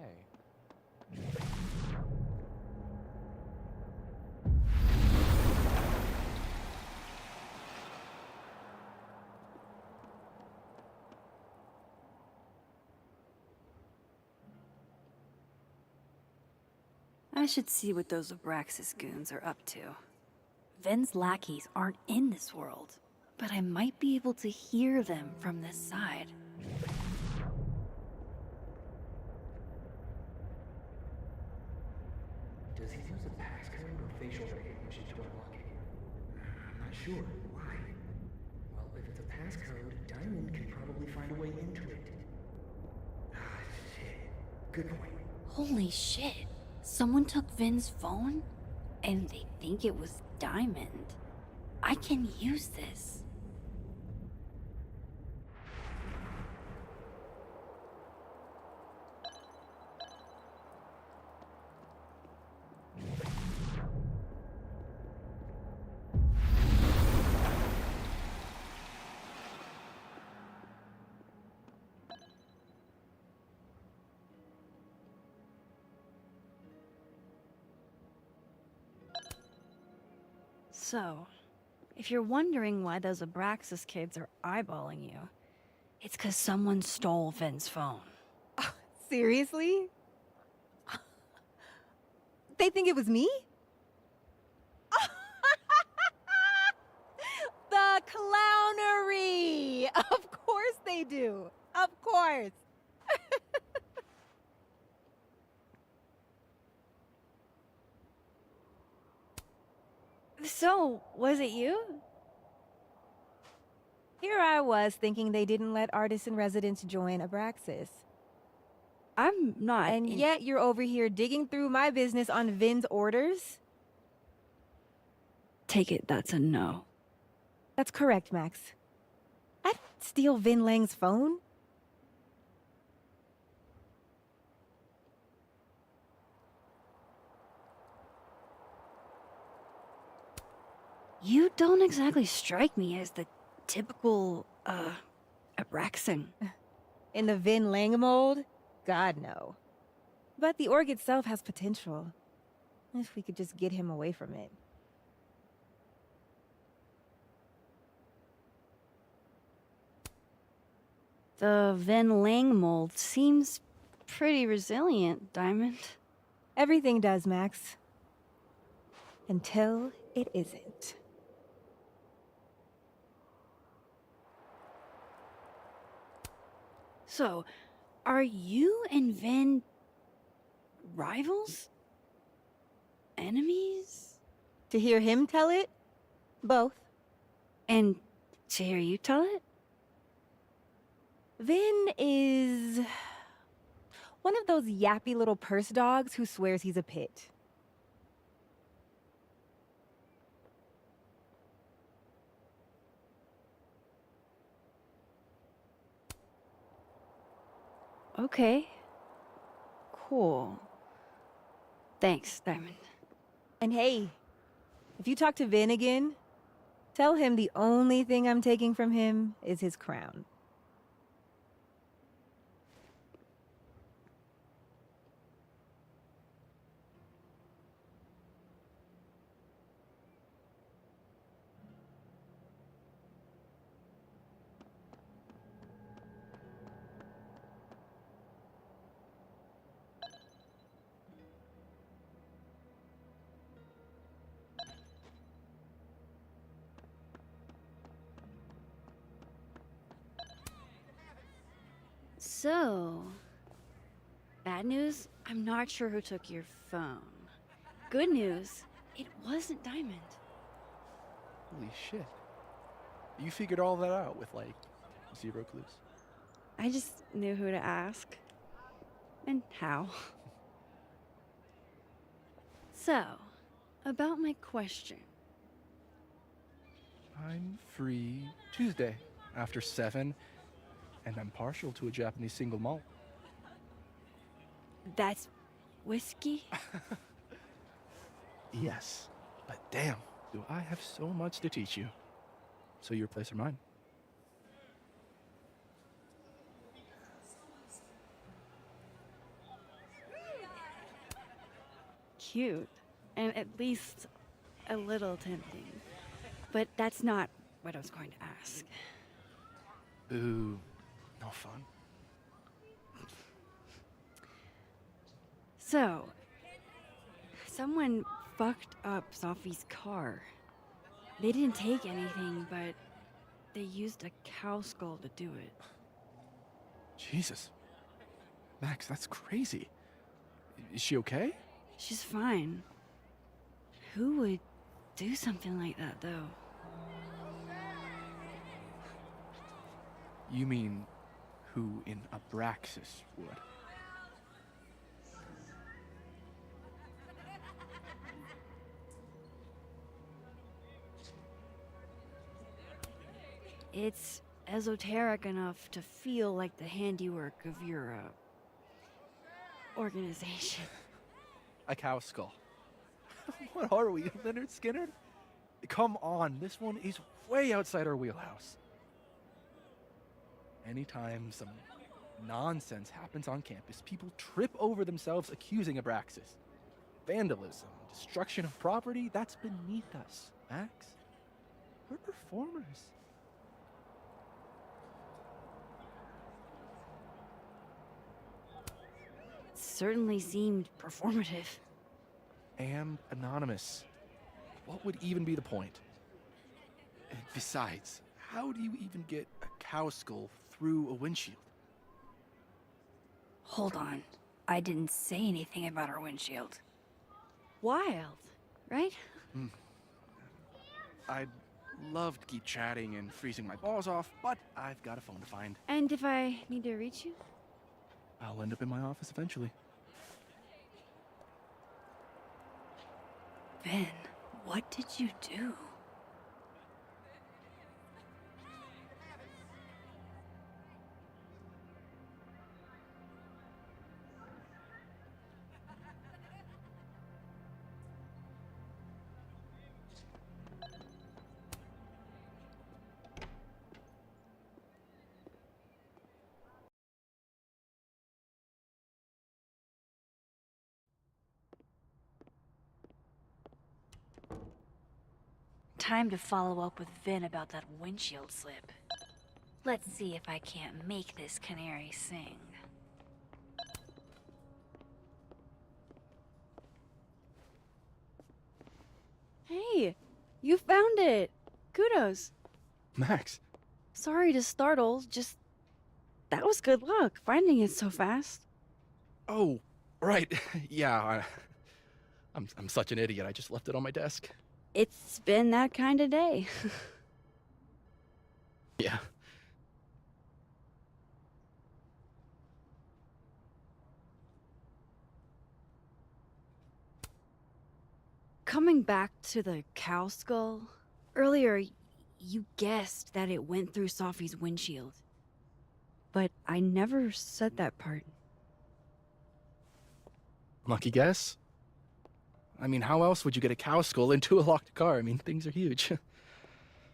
I should see what those Abraxas goons are up to. Ven's lackeys aren't in this world, but I might be able to hear them from this side. Does he use a passcode or facial recognition to unlock it? I'm not sure. Why? Well, if it's a passcode, Diamond can probably find a way into it. Ah, shit. Good point. Holy shit. Someone took Vin's phone, and they think it was Diamond. I can use this. So, if you're wondering why those Abraxas kids are eyeballing you, it's 'cause someone stole Vin's phone. Seriously? They think it was me? The clownery! Of course they do. Of course. So, was it you? Here I was thinking they didn't let artists in residence join Abraxas. I'm not. And yet you're over here digging through my business on Vin's orders? Take it that's a no. That's correct, Max. I'd steal Vin Lang's phone? You don't exactly strike me as the typical, Abraxan. In the Vin Lang mold? God, no. But the org itself has potential. If we could just get him away from it. The Vin Lang mold seems pretty resilient, Diamond. Everything does, Max. Until it isn't. So, are you and Vin rivals? Enemies? To hear him tell it? Both. And to hear you tell it? Vin is one of those yappy little purse dogs who swears he's a pit. Okay. Cool. Thanks, Diamond. And hey, if you talk to Vin again, tell him the only thing I'm taking from him is his crown. So, bad news, I'm not sure who took your phone. Good news, it wasn't Diamond. Holy shit. You figured all that out with, like, 0 clues. I just knew who to ask. And how. So, about my question. I'm free Tuesday after 7, and I'm partial to a Japanese single malt. That's whiskey? Yes, but damn, do I have so much to teach you. So your place or mine? Cute. And at least a little tempting. But that's not what I was going to ask. Ooh, no fun. So, Someone fucked up Sophie's car. They didn't take anything, but they used a cow skull to do it. Jesus. Max, that's crazy. Is she okay? She's fine. Who would do something like that, though? You mean who in Abraxas would? It's esoteric enough to feel like the handiwork of your, organization. A cow skull. What are we, Leonard Skinner? Come on, this one is way outside our wheelhouse. Anytime some nonsense happens on campus, people trip over themselves accusing Abraxas. Vandalism, destruction of property, that's beneath us, Max. We're performers. It certainly seemed performative. And anonymous. What would even be the point? And besides, how do you even get a cow skull through a windshield? Hold on. I didn't say anything about our windshield. Wild, right? I'd love to keep chatting and freezing my balls off, but I've got a phone to find. And if I need to reach you? I'll end up in my office eventually. Ben, what did you do? Time to follow up with Vin about that windshield slip. Let's see if I can't make this canary sing. Hey, you found it! Kudos! Max. Sorry to startle, just... that was good luck, finding it so fast. Oh, right. Yeah, I'm such an idiot. I just left it on my desk. It's been that kind of day. Yeah. Coming back to the cow skull, earlier you guessed that it went through Sophie's windshield. But I never said that part. Lucky guess? I mean, how else would you get a cow skull into a locked car? I mean, things are huge.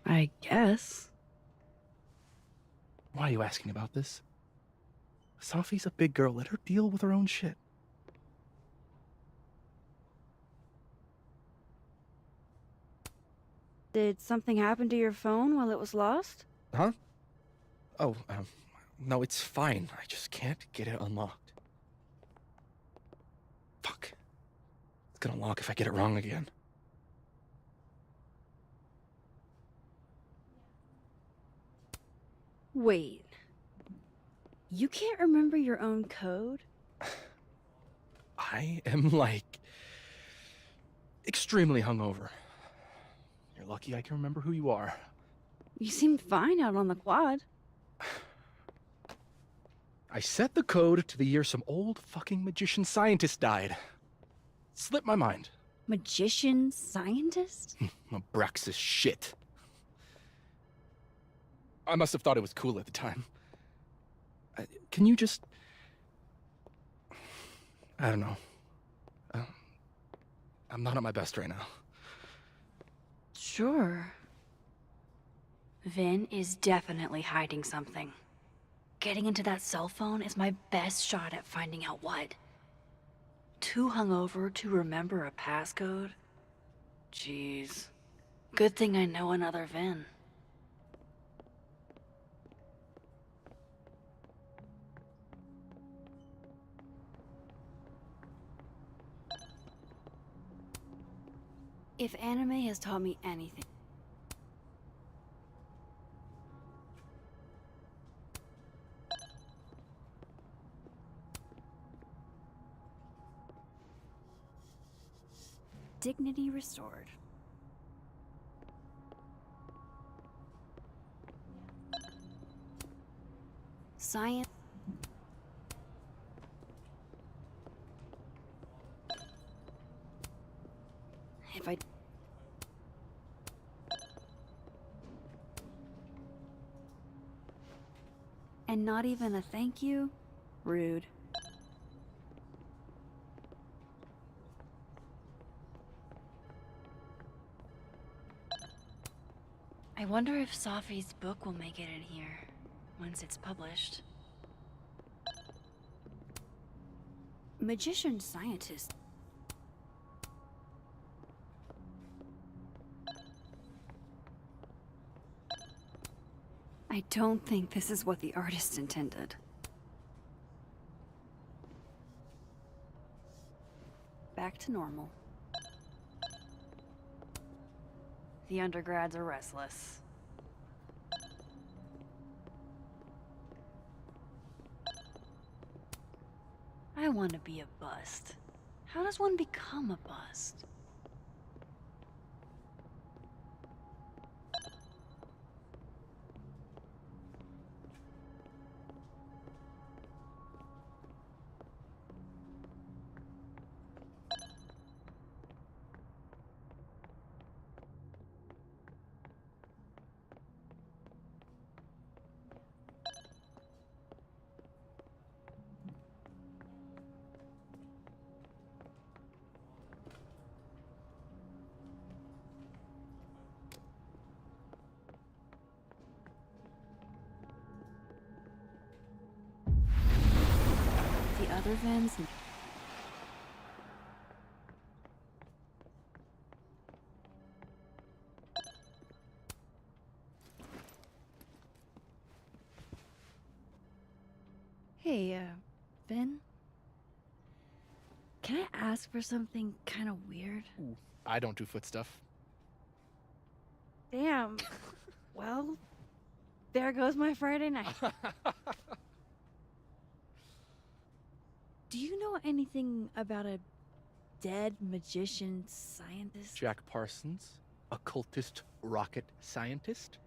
I guess. Why are you asking about this? Sophie's a big girl. Let her deal with her own shit. Did something happen to your phone while it was lost? Huh? Oh, no, it's fine. I just can't get it unlocked. Fuck. It's gonna lock if I get it wrong again. Wait. You can't remember your own code? I am, like, extremely hungover. You're lucky I can remember who you are. You seemed fine out on the quad. I set the code to the year some old fucking magician scientist died. Slipped my mind. Magician scientist? Abraxas shit. I must have thought it was cool at the time. Can you just... I don't know. I'm not at my best right now. Sure. Vin is definitely hiding something. Getting into that cell phone is my best shot at finding out what. Too hungover to remember a passcode? Jeez. Good thing I know another Vin. If anime has taught me anything, dignity restored. Science. If I... And not even a thank you? Rude. I wonder if Safi's book will make it in here once it's published. Magician scientist. I don't think this is what the artist intended. Back to normal. The undergrads are restless. I want to be a bust. How does one become a bust? The other vents. Hey, Vin? Can I ask for something kind of weird? Ooh, I don't do foot stuff. Damn. Well, there goes my Friday night. Do you know anything about a dead magician scientist? Jack Parsons, occultist rocket scientist.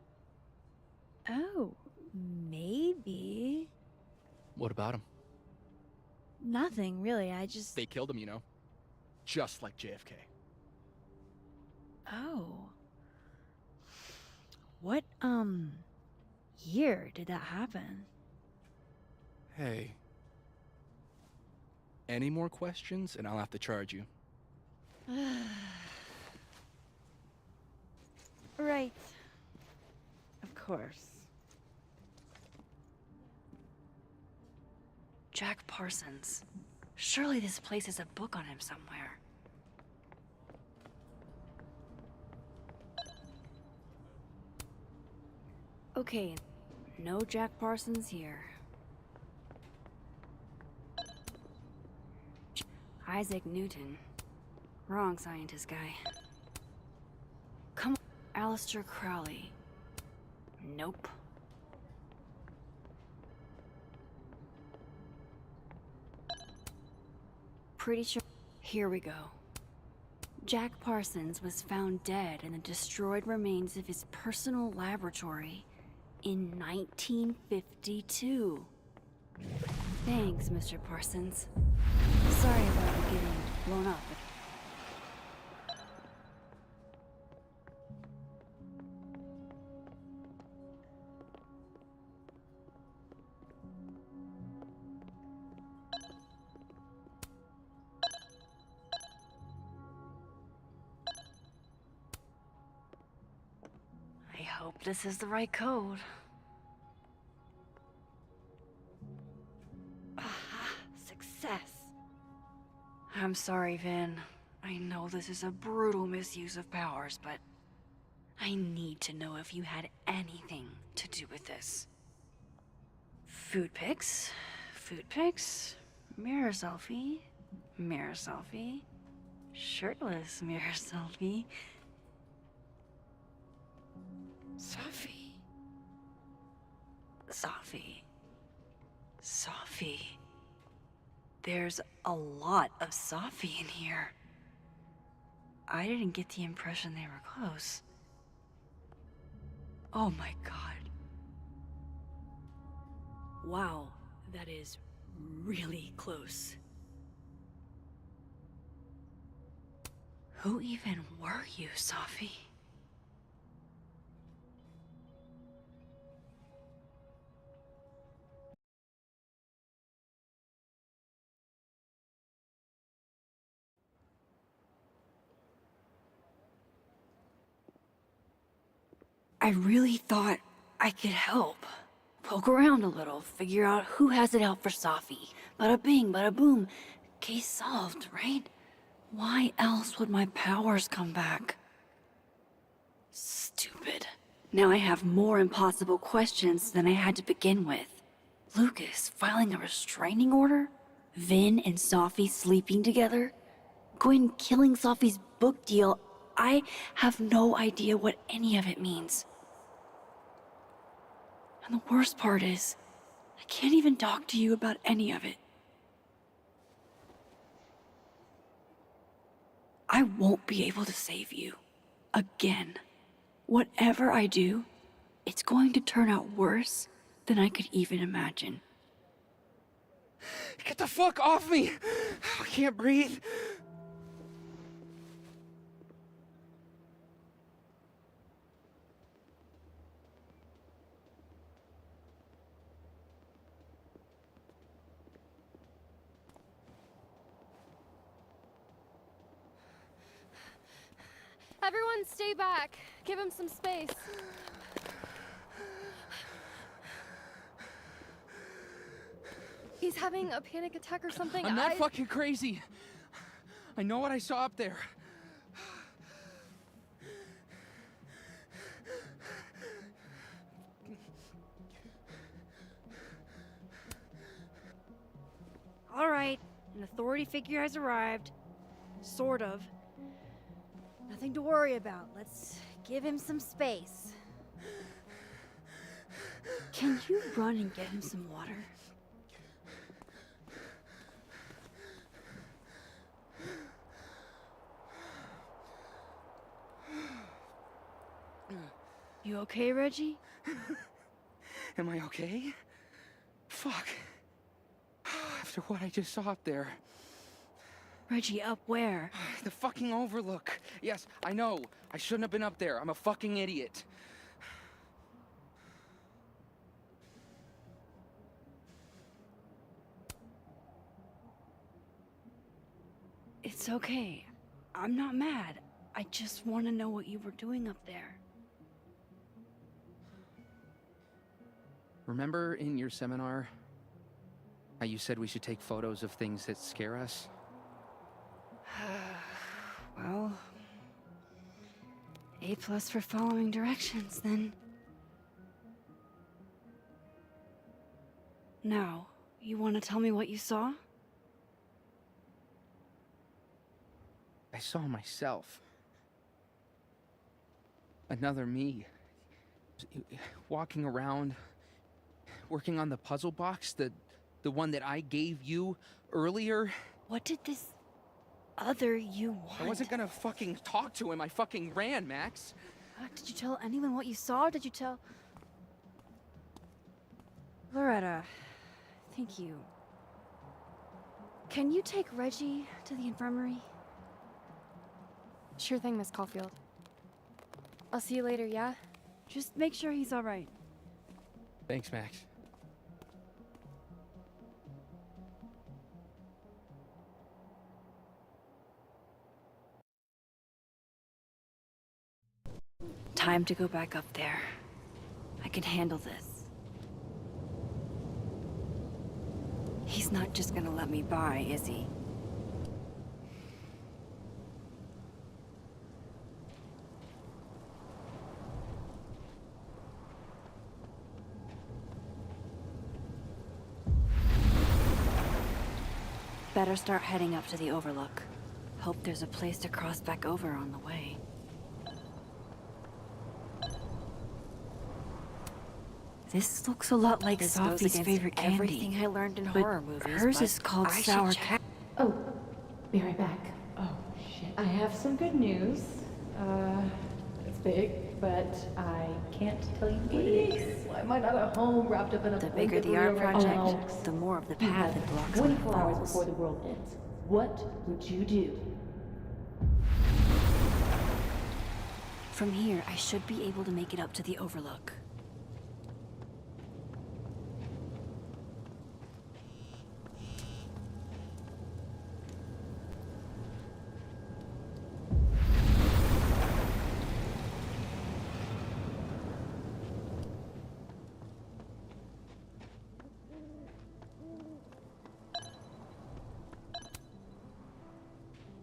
Oh, maybe. What about him? Nothing, really. I just... They killed him, you know. Just like JFK. Oh. What, year did that happen? Hey. Any more questions and I'll have to charge you. Right. Of course. Jack Parsons. Surely this place has a book on him somewhere. Okay, no Jack Parsons here. Isaac Newton. Wrong scientist guy. Come on, Aleister Crowley. Nope. Pretty sure. Here we go. Jack Parsons was found dead in the destroyed remains of his personal laboratory in 1952. Thanks, Mr. Parsons. Sorry about getting blown up. I hope this is the right code. Aha, success. I'm sorry, Vin. I know this is a brutal misuse of powers, but I need to know if you had anything to do with this. Food pics, mirror selfie, Shirtless mirror selfie. Sophie. Sophie. Sophie. There's a lot of Sophie in here. I didn't get the impression they were close. Oh my god. Wow, that is really close. Who even were you, Sophie? I really thought I could help. Poke around a little, figure out who has it out for Sophie. Bada bing, bada boom. Case solved, right? Why else would my powers come back? Stupid. Now I have more impossible questions than I had to begin with. Lucas filing a restraining order? Vin and Sophie sleeping together? Gwen killing Sophie's book deal? I have no idea what any of it means. And the worst part is, I can't even talk to you about any of it. I won't be able to save you. Again. Whatever I do, it's going to turn out worse than I could even imagine. Get the fuck off me! I can't breathe. Everyone stay back. Give him some space. He's having a panic attack or something. I'm not fucking crazy. I know what I saw up there. All right, an authority figure has arrived. Sort of. Nothing to worry about. Let's give him some space. Can you run and get him some water? You okay, Reggie? Am I okay? Fuck. After what I just saw up there. Reggie, up where? The fucking overlook. Yes, I know. I shouldn't have been up there. I'm a fucking idiot. It's okay. I'm not mad. I just want to know what you were doing up there. Remember in your seminar how you said we should take photos of things that scare us? Well, A+ for following directions, then. Now, you want to tell me what you saw? I saw myself. Another me. Walking around, working on the puzzle box, the one that I gave you earlier. What did this other you want? I wasn't gonna fucking talk to him. I fucking ran, Max. Did you tell anyone what you saw? Did you tell... Loretta, thank you. Can you take Reggie to the infirmary? Sure thing, Miss Caulfield. I'll see you later, yeah? Just make sure he's all right. Thanks, Max. Time to go back up there. I can handle this. He's not just gonna let me by, is he? Better start heading up to the overlook. Hope there's a place to cross back over on the way. This looks a lot like This goes Sophie's against favorite candy. everything I learned in but horror movies, hers but is called I should sour check. cat. Oh, be right back. Oh, shit. I have some good news. It's big, but I can't tell you what it is. Why am I not at home wrapped up in a The bigger the art project, the more of the path it blocks when it 24 hours falls. before the world ends. What would you do? From here, I should be able to make it up to the overlook.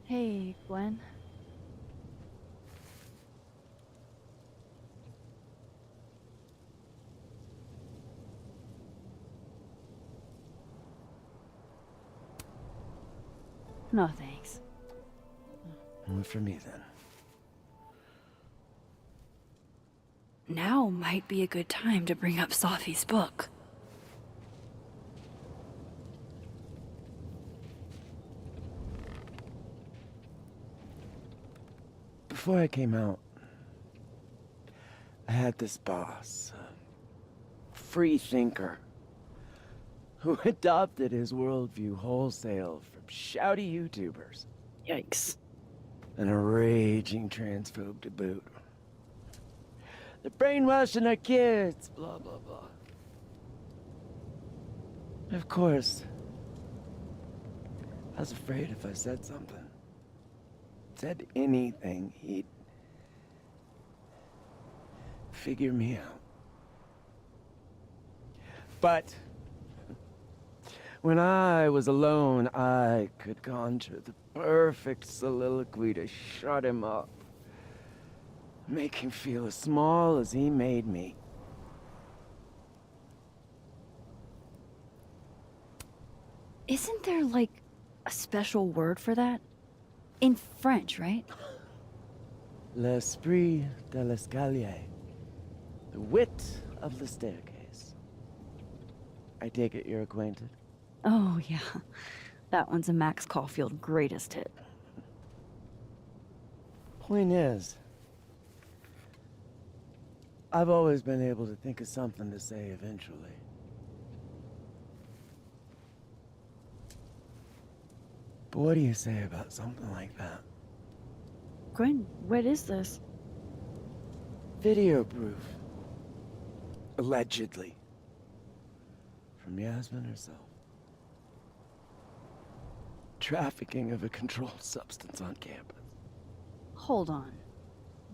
Hey, Gwen. No thanks. Only for me, then. Now might be a good time to bring up Sophie's book. Before I came out, I had this boss, a free thinker, who adopted his worldview wholesale from shouty YouTubers. Yikes. And a raging transphobe to boot. They're brainwashing our kids, blah, blah, blah. Of course, I was afraid if I said something, said anything, he'd figure me out. But when I was alone, I could conjure the perfect soliloquy to shut him up. Make him feel as small as he made me. Isn't there, like, a special word for that? In French, right? L'esprit de l'escalier. The wit of the staircase. I take it you're acquainted? Oh, yeah. That one's a Max Caulfield greatest hit. Point is, I've always been able to think of something to say eventually. But what do you say about something like that? Gwen, what is this? Video proof. Allegedly. From Yasmin herself. Trafficking of a controlled substance on campus. Hold on.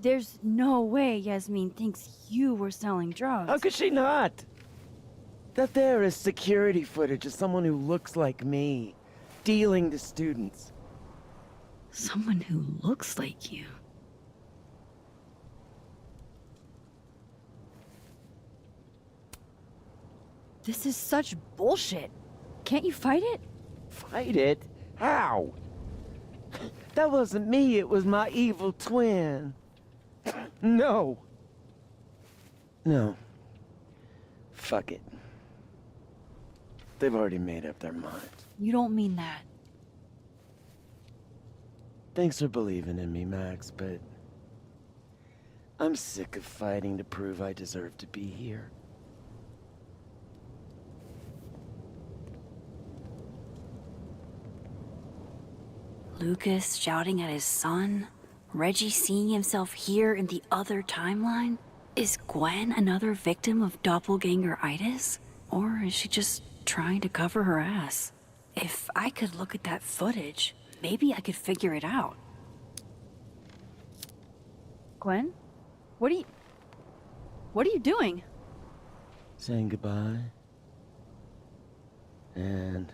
There's no way Yasmin thinks you were selling drugs. How could she not? That there is security footage of someone who looks like me, dealing to students. Someone who looks like you. This is such bullshit. Can't you fight it? Fight it? How? That wasn't me, it was my evil twin. No. No. Fuck it. They've already made up their minds. You don't mean that. Thanks for believing in me, Max, but I'm sick of fighting to prove I deserve to be here. Lucas shouting at his son? Reggie seeing himself here in the other timeline? Is Gwen another victim of doppelganger-itis? Or is she just trying to cover her ass? If I could look at that footage, maybe I could figure it out. Gwen? What are you doing? Saying goodbye. And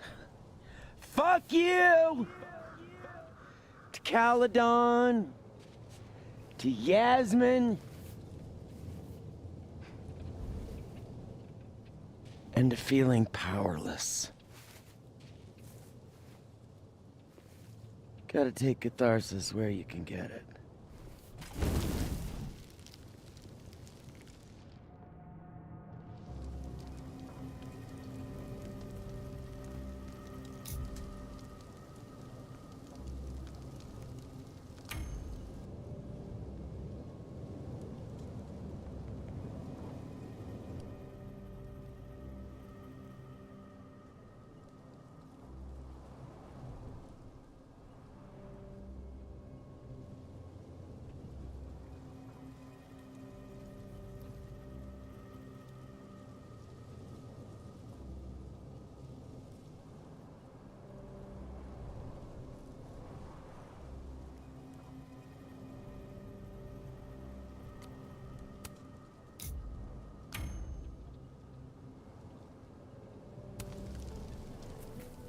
fuck you! To Caledon. To Yasmin. And to feeling powerless. Gotta take catharsis where you can get it.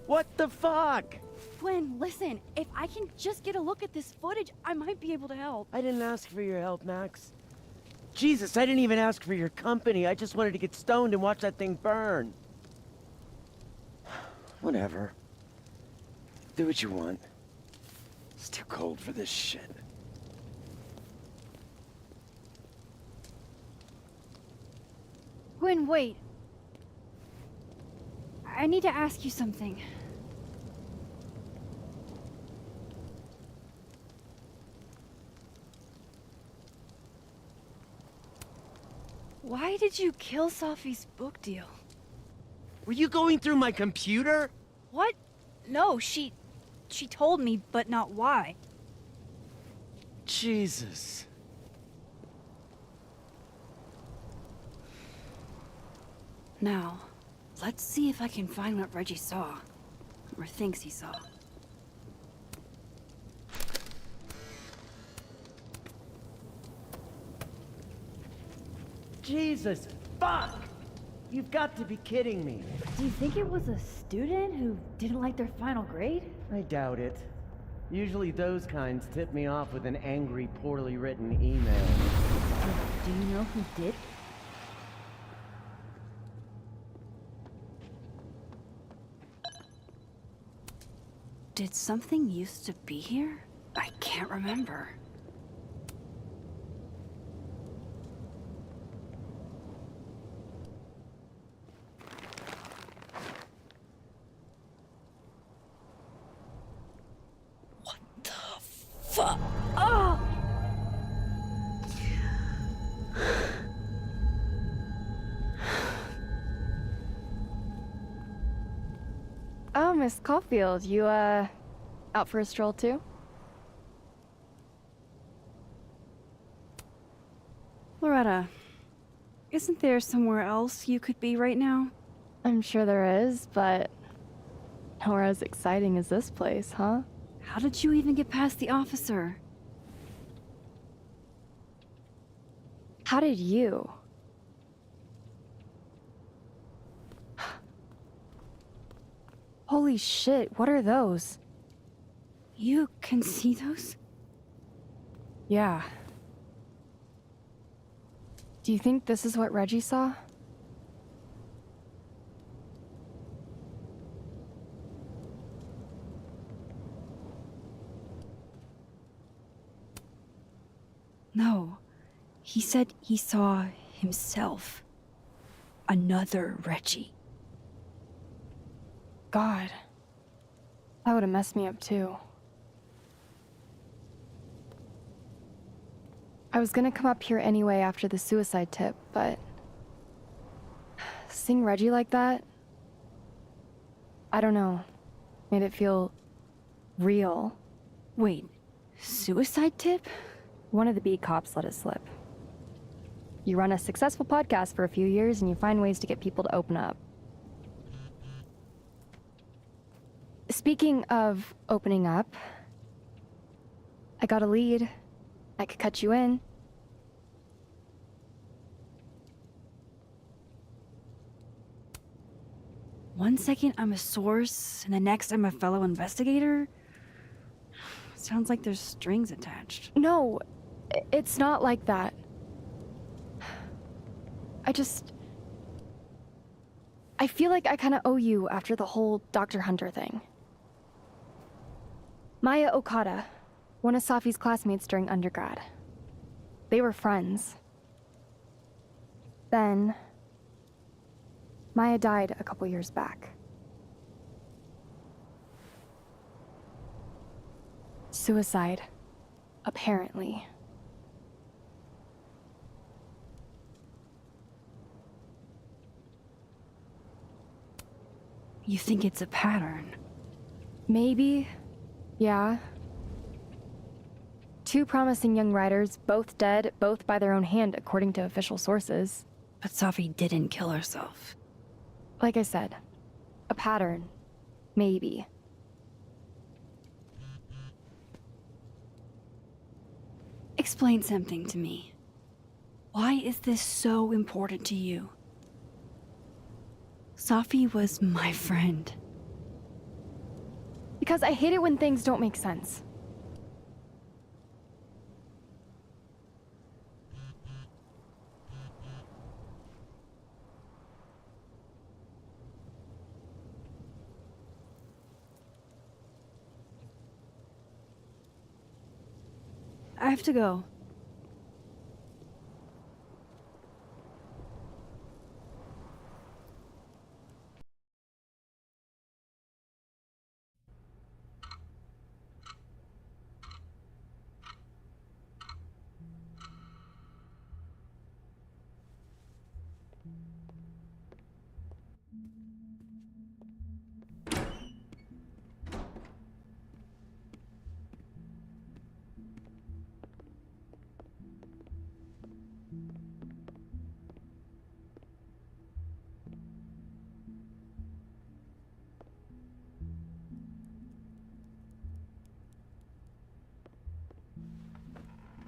What the fuck? Gwen, listen, if I can just get a look at this footage, I might be able to help. I didn't ask for your help, Max. Jesus, I didn't even ask for your company. I just wanted to get stoned and watch that thing burn. Whatever. Do what you want. It's too cold for this shit. Gwen, wait. I need to ask you something. Why did you kill Safi's book deal? Were you going through my computer? What? No, she told me, but not why. Jesus. Now, let's see if I can find what Reggie saw. Or thinks he saw. Jesus, fuck! You've got to be kidding me. Do you think it was a student who didn't like their final grade? I doubt it. Usually those kinds tip me off with an angry, poorly written email. Do you know who did? Did something used to be here? I can't remember. Fuck! Oh! Oh, Miss Caulfield, you, out for a stroll too? Loretta, isn't there somewhere else you could be right now? I'm sure there is, but nowhere as exciting as this place, huh? How did you even get past the officer? How did you? Holy shit, what are those? You can see those? Yeah. Do you think this is what Reggie saw? No. He said he saw himself. Another Reggie. God. That would have messed me up too. I was gonna come up here anyway after the suicide tip, but seeing Reggie like that, I don't know, made it feel real. Wait, suicide tip? One of the beat cops let it slip. You run a successful podcast for a few years and you find ways to get people to open up. Speaking of opening up, I got a lead. I could cut you in. One second I'm a source, and the next I'm a fellow investigator? Sounds like there's strings attached. No, it's not like that. I feel like I kind of owe you after the whole Dr. Hunter thing. Maya Okada, one of Safi's classmates during undergrad. They were friends. Then, Maya died a couple years back. Suicide, apparently. You think it's a pattern? Maybe. Yeah. Two promising young writers, both dead, both by their own hand, according to official sources. But Safi didn't kill herself. Like I said, a pattern. Maybe. Explain something to me. Why is this so important to you? Safi was my friend. Because I hate it when things don't make sense. I have to go.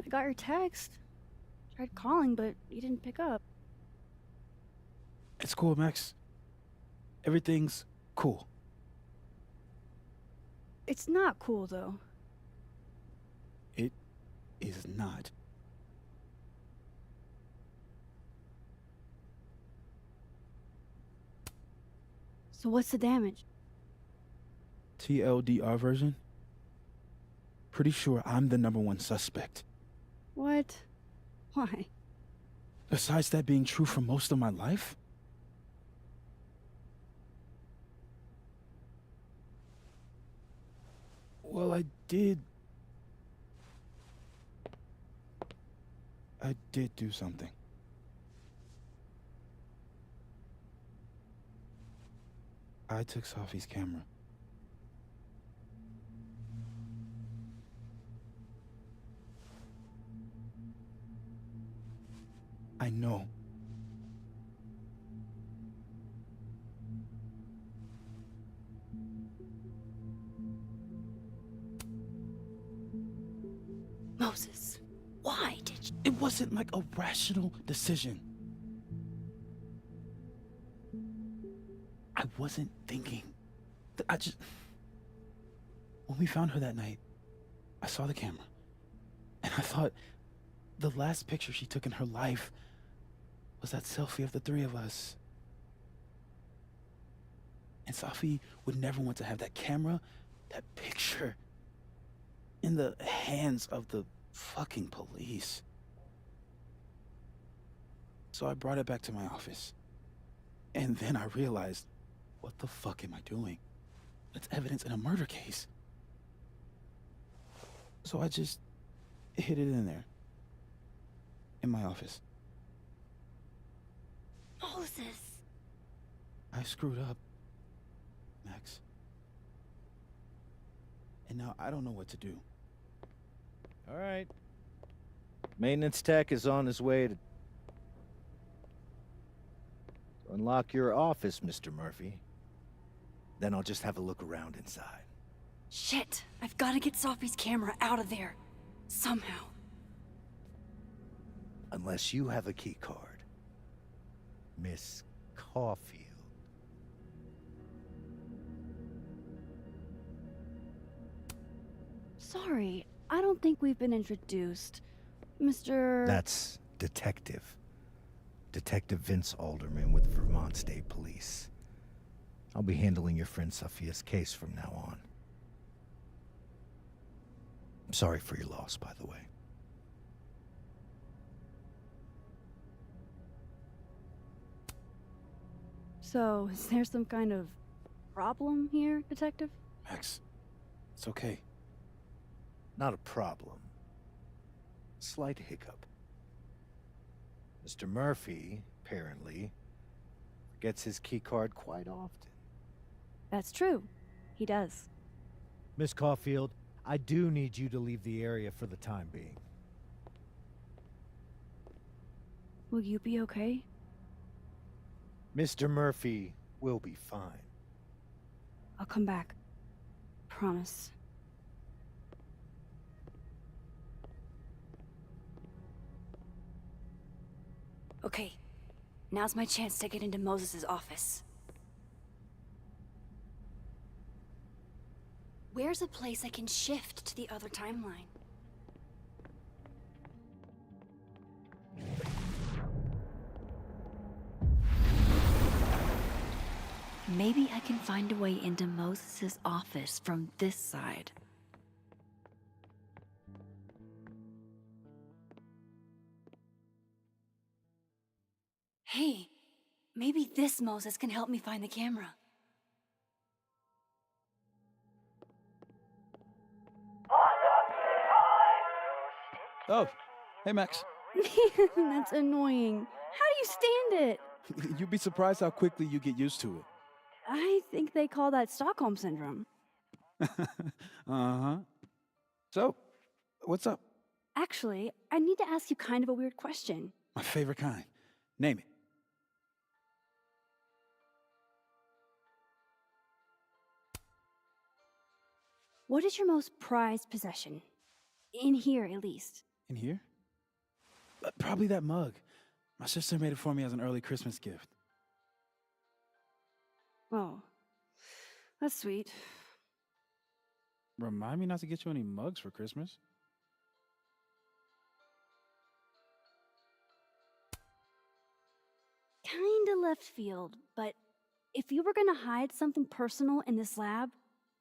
I got your text. Tried calling, but you didn't pick up. It's cool, Max. Everything's cool. It's not cool, though. It is not. So what's the damage? TLDR version? Pretty sure I'm the #1 suspect. What? Why? Besides that being true for most of my life? Well, I did do something. I took Safi's camera. I know. Moses, why did you? It wasn't like a rational decision. I wasn't thinking. When we found her that night, I saw the camera. And I thought the last picture she took in her life was that selfie of the three of us. And Safi would never want to have that camera, that picture, in the hands of the fucking police. So I brought it back to my office. And then I realized, what the fuck am I doing? That's evidence in a murder case. So I just hid it in there. In my office. Moses! I screwed up, Max. And now I don't know what to do. All right. Maintenance tech is on his way to unlock your office, Mr. Murphy. Then I'll just have a look around inside. Shit! I've got to get Safi's camera out of there. Somehow. Unless you have a key card, Miss Caulfield. Sorry, I don't think we've been introduced. Mr. That's Detective. Detective Vince Alderman with Vermont State Police. I'll be handling your friend Sophia's case from now on. I'm sorry for your loss, by the way. So, is there some kind of problem here, Detective? Max, it's okay. Not a problem. Slight hiccup. Mr. Murphy, apparently, forgets his keycard quite often. That's true. He does. Miss Caulfield, I do need you to leave the area for the time being. Will you be okay? Mr. Murphy will be fine. I'll come back. Promise. Okay. Now's my chance to get into Moses' office. Where's a place I can shift to the other timeline? Maybe I can find a way into Moses' office from this side. Hey, maybe this Moses can help me find the camera. Oh, hey Max. That's annoying. How do you stand it? You'd be surprised how quickly you get used to it. I think they call that Stockholm Syndrome. Uh-huh. So, what's up? Actually, I need to ask you kind of a weird question. My favorite kind. Name it. What is your most prized possession? In here, at least. In here? Probably that mug. My sister made it for me as an early Christmas gift. Oh, that's sweet. Remind me not to get you any mugs for Christmas. Kinda left field, but if you were gonna hide something personal in this lab,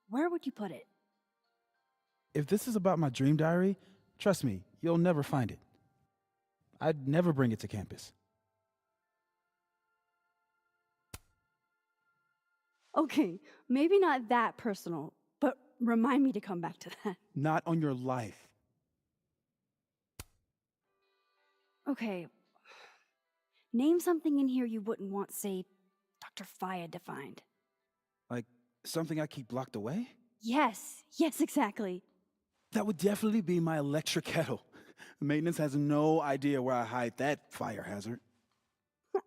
where would you put it? If this is about my dream diary, trust me, you'll never find it. I'd never bring it to campus. Okay, maybe not that personal, but remind me to come back to that. Not on your life. Okay. Name something in here you wouldn't want, say, Dr. Fayed to find. Like something I keep locked away? Yes, exactly. That would definitely be my electric kettle. Maintenance has no idea where I hide that fire hazard.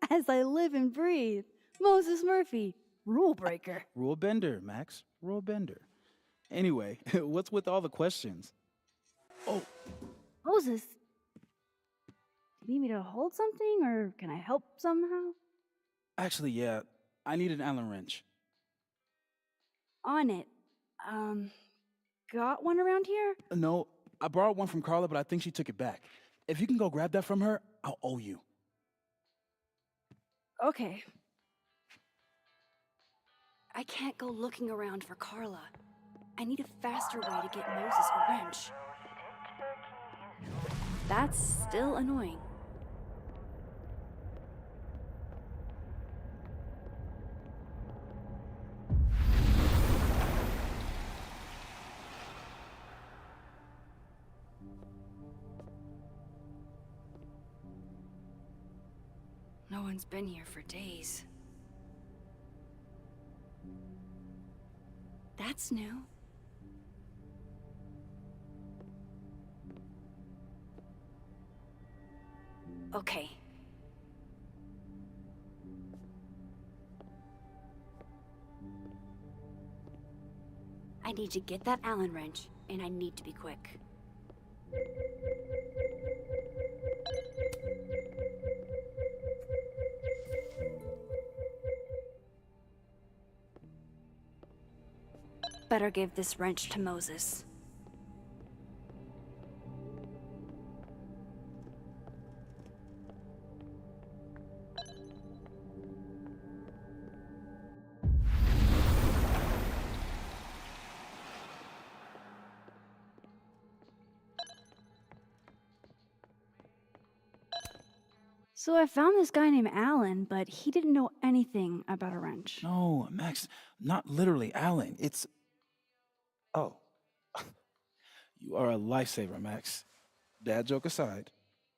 As I live and breathe. Moses Murphy, rule breaker. Rule bender, Max. Rule bender. Anyway, what's with all the questions? Oh, Moses, do you need me to hold something, or can I help somehow? actually, yeah. I need an Allen wrench. On it. Got one around here? No, I borrowed one from Carla, but I think she took it back. If you can go grab that from her, I'll owe you. Okay. I can't go looking around for Carla. I need a faster way to get Moses a wrench. That's still annoying. No one's been here for days. That's new. Okay. I need to get that Allen wrench, and I need to be quick. Better give this wrench to Moses. So I found this guy named Alan, but he didn't know anything about a wrench. No, Max, not literally Alan. It's. Oh. You are a lifesaver, Max. Dad joke aside.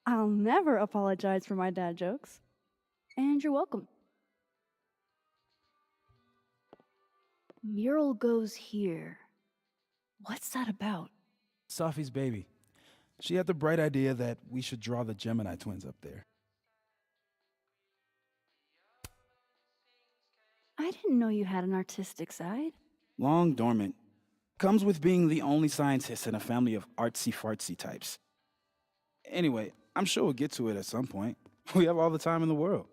I'll never apologize for my dad jokes. And you're welcome. Mural goes here. What's that about? Sophie's baby. She had the bright idea that we should draw the Gemini twins up there. I didn't know you had an artistic side. Long dormant. Comes with being the only scientist in a family of artsy-fartsy types. Anyway, I'm sure we'll get to it at some point. We have all the time in the world.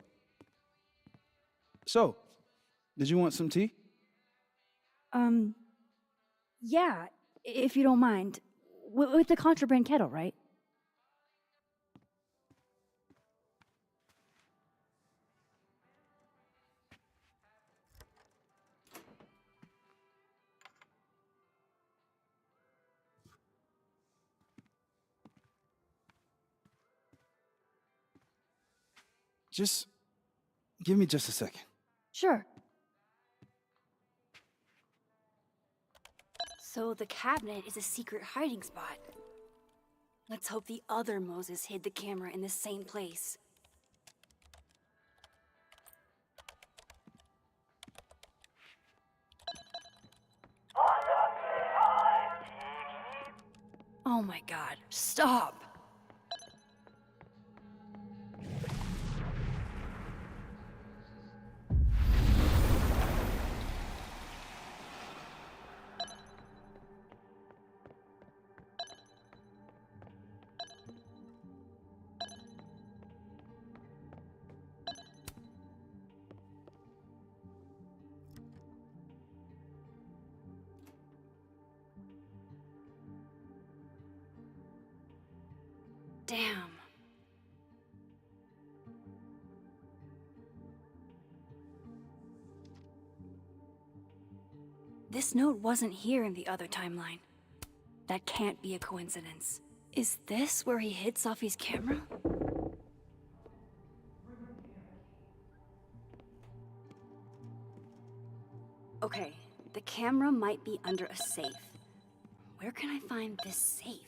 So, did you want some tea? Yeah, if you don't mind. With the contraband kettle, right? Just give me just a second. Sure. So the cabinet is a secret hiding spot. Let's hope the other Moses hid the camera in the same place. Oh my god, stop! Damn. This note wasn't here in the other timeline. That can't be a coincidence. Is this where he hid Sophie's camera? Okay, the camera might be under a safe. Where can I find this safe?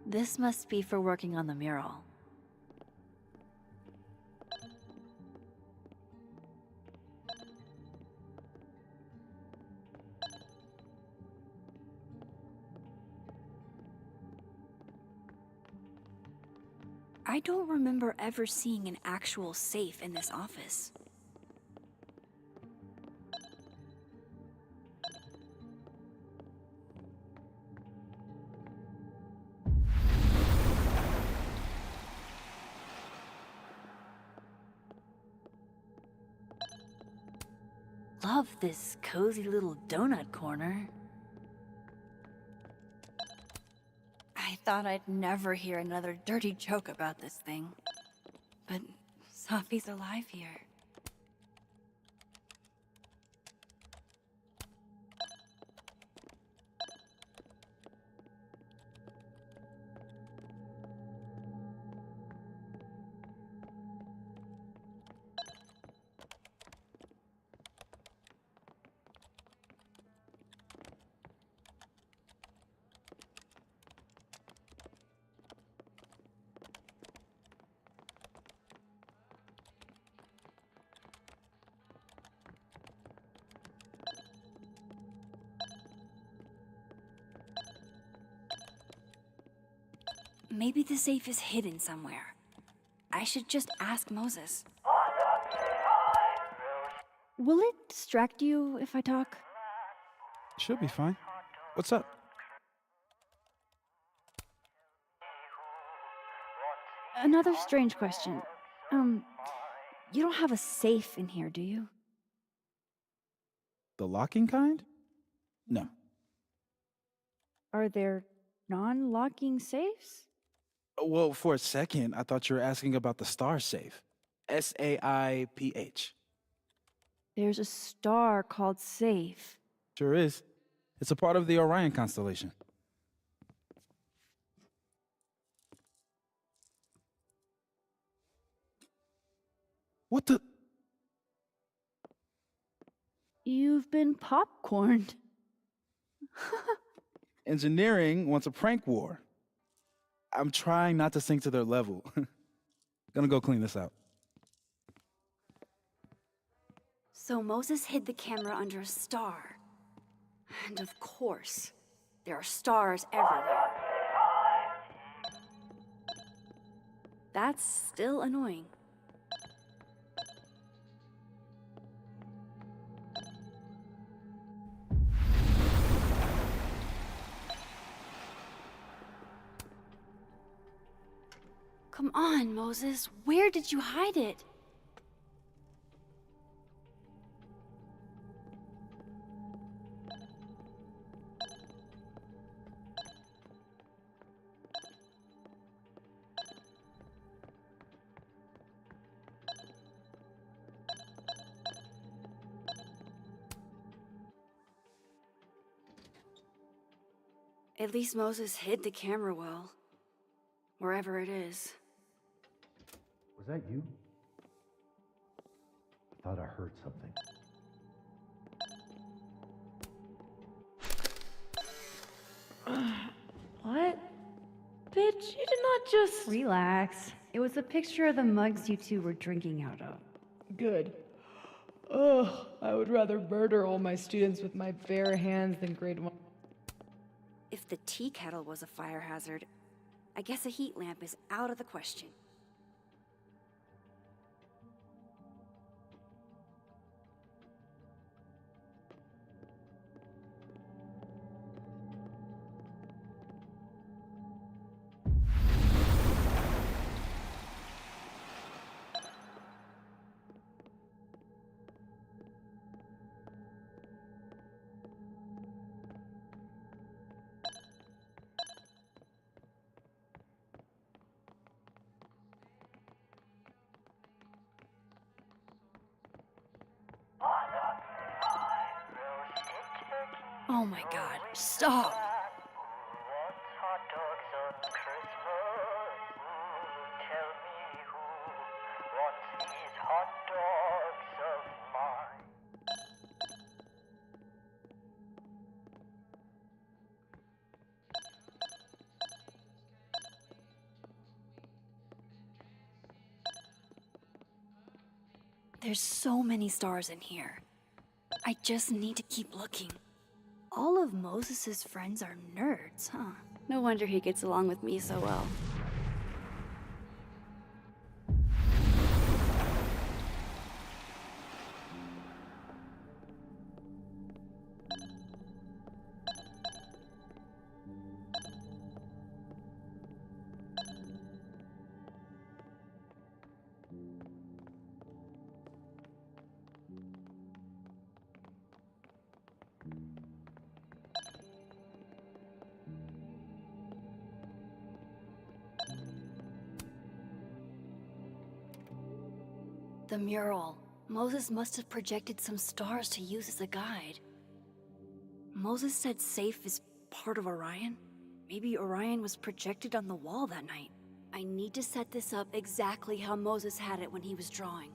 This must be for working on the mural. I don't remember ever seeing an actual safe in this office. Love this cozy little donut corner. I thought I'd never hear another dirty joke about this thing. But Sophie's alive here. Maybe the safe is hidden somewhere. I should just ask Moses. Will it distract you if I talk? Should be fine. What's up? Another strange question. You don't have a safe in here, do you? The locking kind? No. Are there non-locking safes? Well, for a second, I thought you were asking about the star safe. SAIPH. There's a star called Safe. Sure is. It's a part of the Orion constellation. What the? You've been popcorned. Engineering wants a prank war. I'm trying not to sink to their level. Gonna go clean this out. So Moses hid the camera under a star. And of course, there are stars everywhere. That's still annoying. Come on, Moses. Where did you hide it? At least Moses hid the camera well. Wherever it is. Was that you? I thought I heard something. What? Bitch, you did not just... Relax. It was a picture of the mugs you two were drinking out of. Good. Ugh, I would rather murder all my students with my bare hands than grade 1. If the tea kettle was a fire hazard, I guess a heat lamp is out of the question. Oh my god, stop! There's so many stars in here. I just need to keep looking. All of Moses's friends are nerds, huh? No wonder he gets along with me so well. The mural. Moses must have projected some stars to use as a guide. Moses said Safe is part of Orion? Maybe Orion was projected on the wall that night. I need to set this up exactly how Moses had it when he was drawing.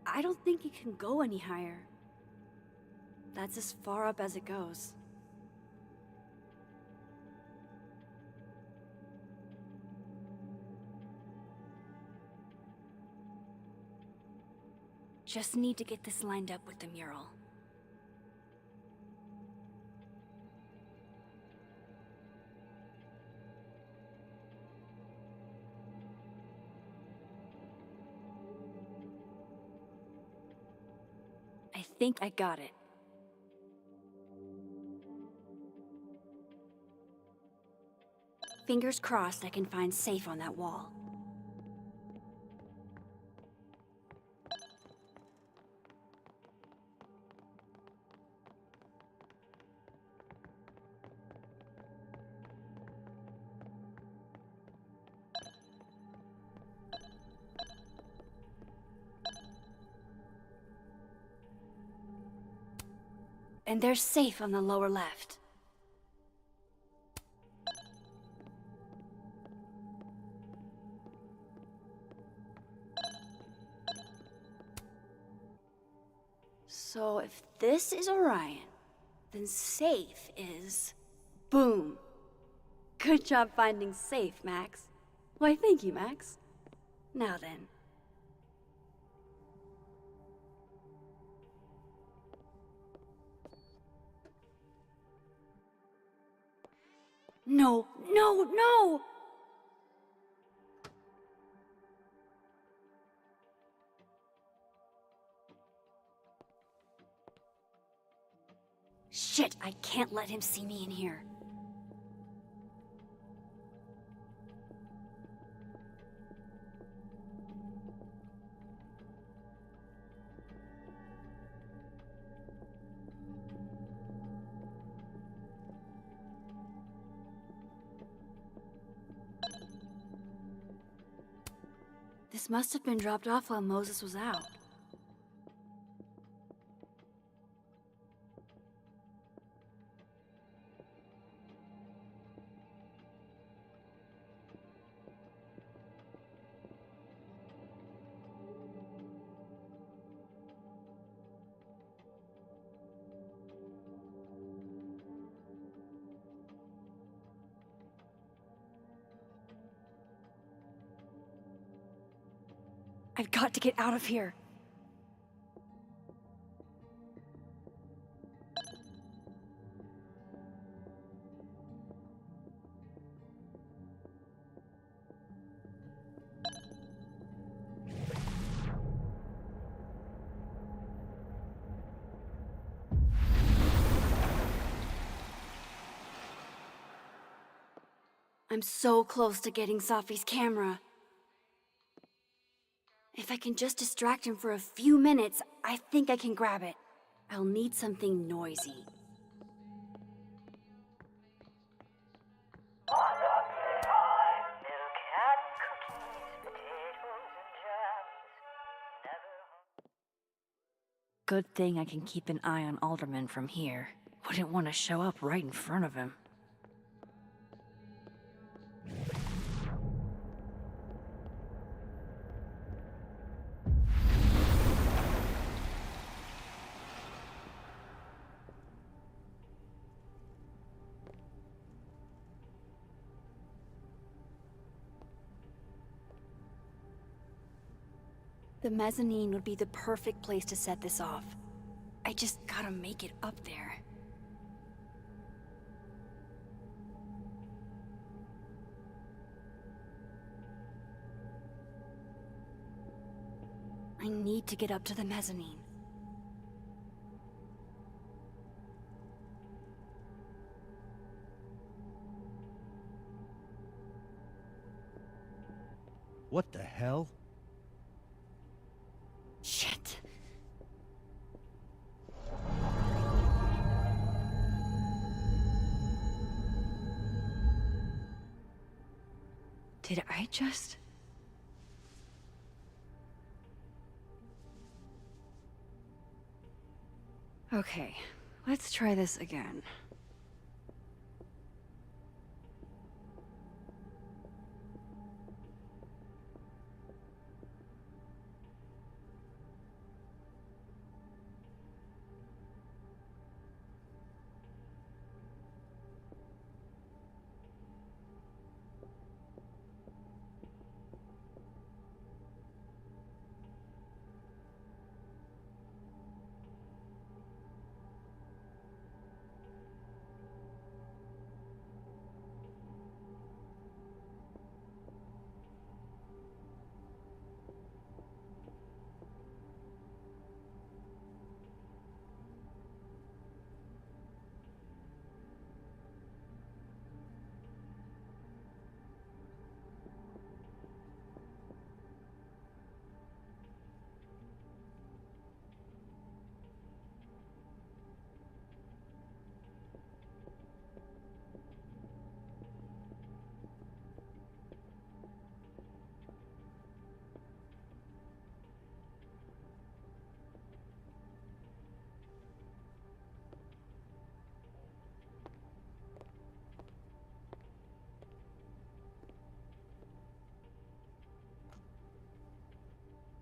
I don't think it can go any higher. That's as far up as it goes. Just need to get this lined up with the mural. I think I got it. Fingers crossed I can find Safe on that wall. and they're safe on the lower left. So if this is Orion, then safe is... boom. Good job finding safe, Max. Why, thank you, Max. Now then. No, no, no! Shit, I can't let him see me in here. This must have been dropped off while Moses was out. I've got to get out of here. I'm so close to getting Safi's camera. If I can just distract him for a few minutes, I think I can grab it. I'll need something noisy. Good thing I can keep an eye on Alderman from here. Wouldn't want to show up right in front of him. The mezzanine would be the perfect place to set this off. I just gotta make it up there. I need to get up to the mezzanine. What the hell? Shit. Did I just... Okay, let's try this again.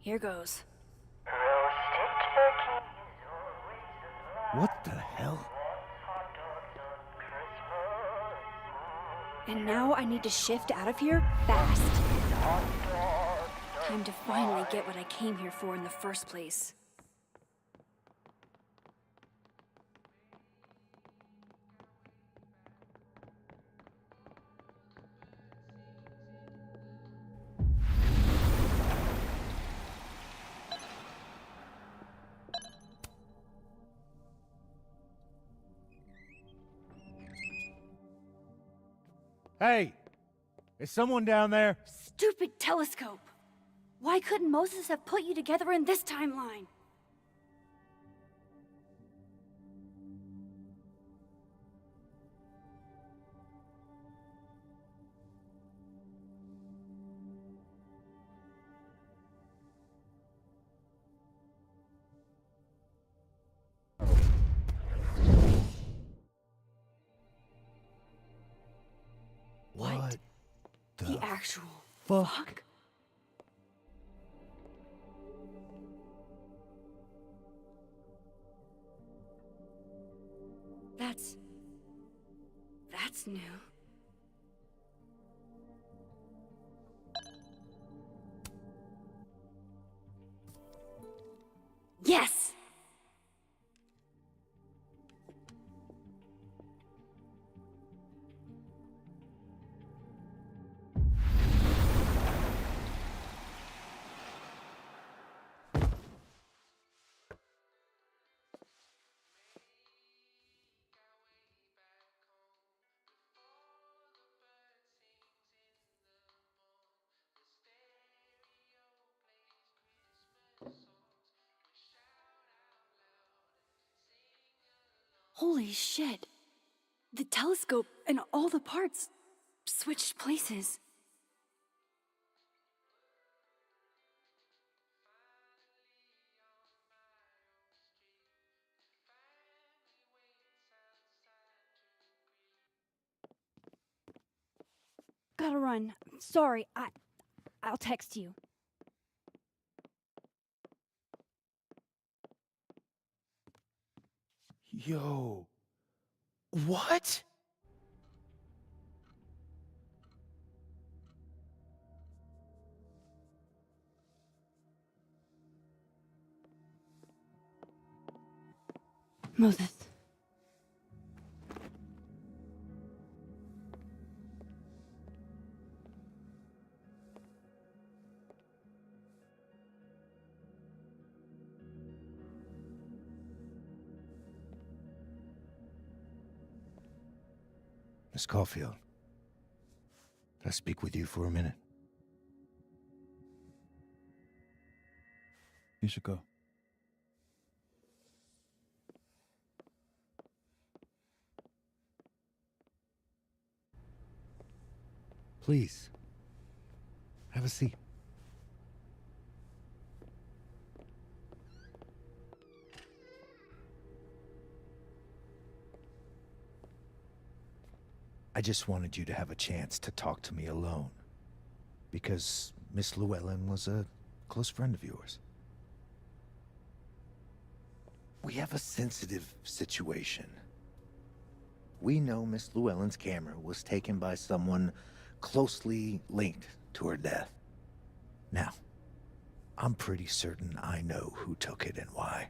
Here goes. What the hell? And now I need to shift out of here fast. Time to finally get what I came here for in the first place. Hey! Is someone down there? Stupid telescope! Why couldn't Moses have put you together in this timeline? What The actual fuck? That's new. Yes! Holy shit. The telescope and all the parts switched places. Gotta run. Sorry, I'll text you. Yo. What? Moses. Miss Caulfield, can I speak with you for a minute? You should go. Please, have a seat. I just wanted you to have a chance to talk to me alone, because Miss Llewellyn was a close friend of yours. We have a sensitive situation. We know Miss Llewellyn's camera was taken by someone closely linked to her death. Now, I'm pretty certain I know who took it and why.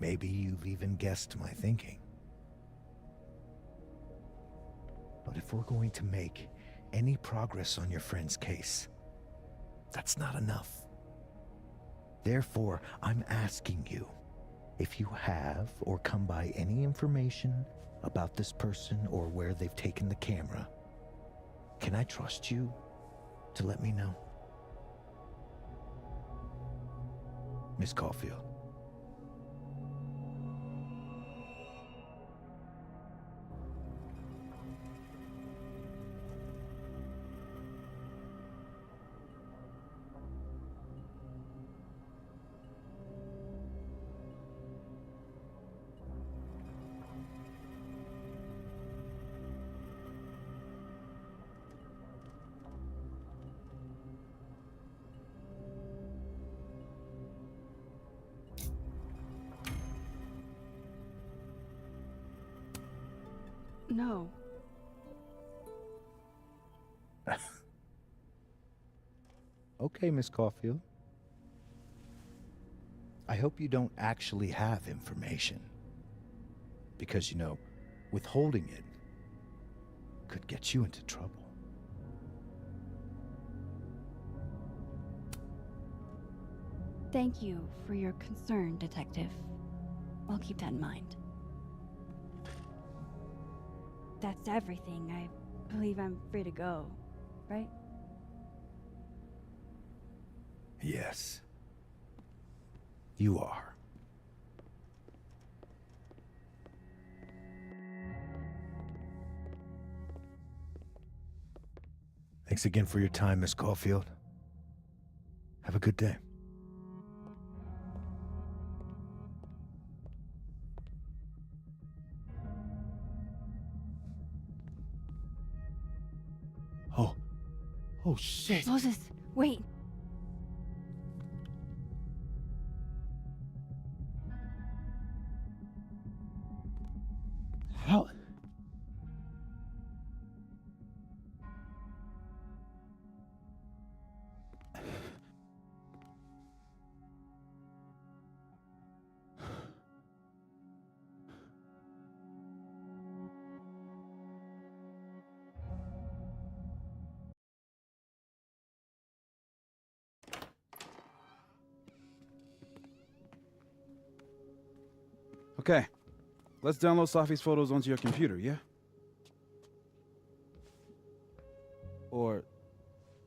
Maybe you've even guessed my thinking. But if we're going to make any progress on your friend's case, that's not enough. Therefore, I'm asking you, if you have or come by any information about this person or where they've taken the camera, can I trust you to let me know? Miss Caulfield. No. Okay, Miss Caulfield. I hope you don't actually have information. Because, you know, withholding it could get you into trouble. Thank you for your concern, Detective. I'll keep that in mind. That's everything. I believe I'm free to go, right? Yes. You are. Thanks again for your time, Miss Caulfield. Have a good day. Oh shit. Moses, wait. How? Okay, let's download Safi's photos onto your computer, yeah? Or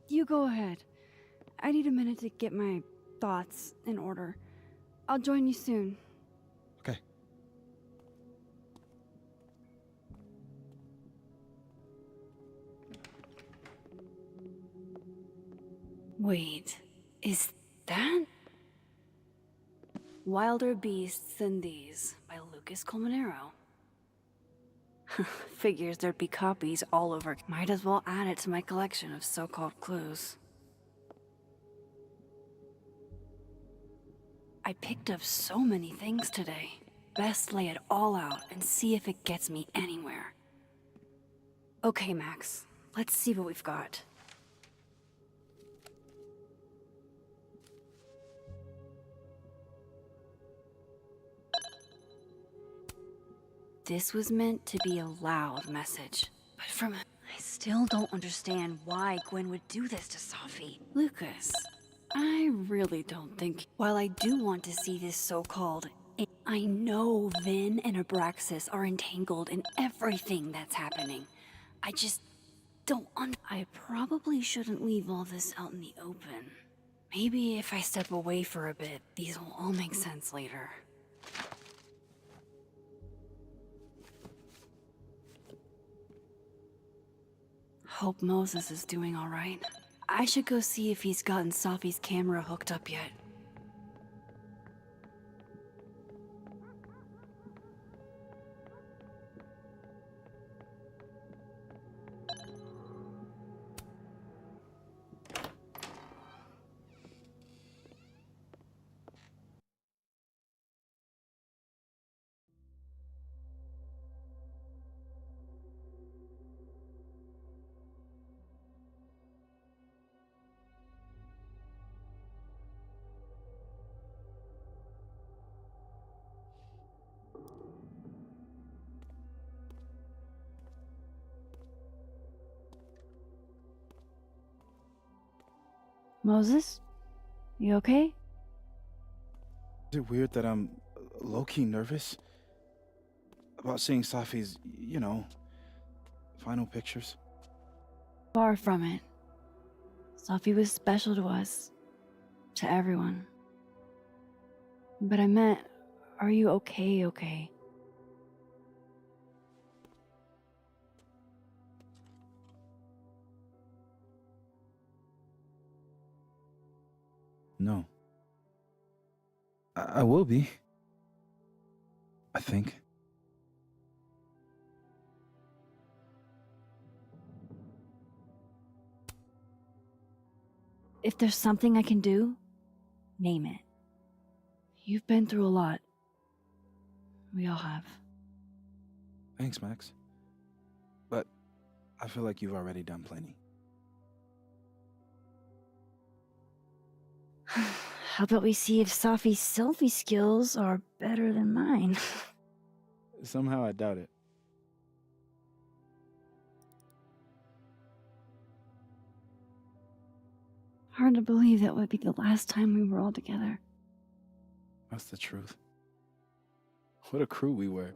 You go ahead. I need a minute to get my thoughts in order. I'll join you soon. okay. Wait, is that? Wilder Beasts Than These by Lucas Colmenero. Figures there'd be copies all over. Might as well add it to my collection of so-called clues. I picked up so many things today. Best lay it all out and see if it gets me anywhere. Okay, Max, let's see what we've got. This was meant to be a loud message, but from I still don't understand why Gwen would do this to Safi. Lucas, I really don't think. While I do want to see this so-called, I know Vin and Abraxas are entangled in everything that's happening. I just don't I probably shouldn't leave all this out in the open. Maybe if I step away for a bit, these will all make sense later. Hope Moses is doing all right. I should go see if he's gotten Safi's camera hooked up yet. Moses? You okay? Is it weird that I'm low-key nervous about seeing Safi's, you know, final pictures? Far from it. Safi was special to us. To everyone. But I meant, are you okay? No. I will be. I think. If there's something I can do, name it. You've been through a lot. We all have. Thanks, Max. I feel like you've already done plenty. How about we see if Safi's selfie skills are better than mine? Somehow I doubt it. Hard to believe that would be the last time we were all together. That's the truth. What a crew we were.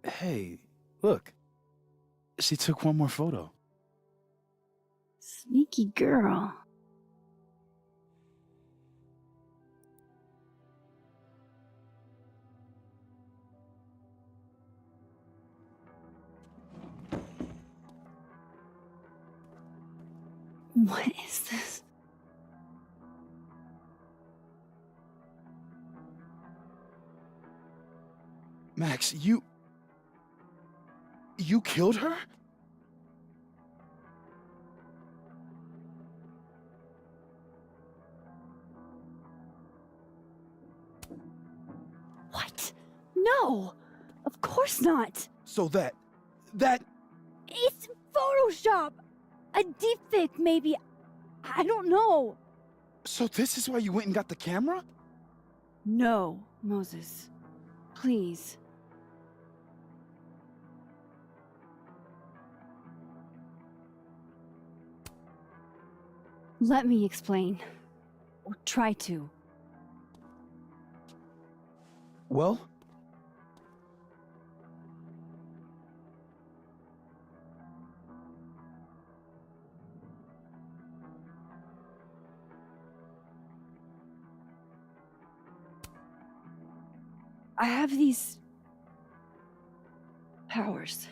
Hey, look. She took one more photo. Sneaky girl. What is this? Max, you killed her? What? No! Of course not! So that... It's Photoshop! A deepfake, maybe. I don't know. So this is why you went and got the camera? No, Moses. Please. Let me explain. Or try to. Well? I have these powers.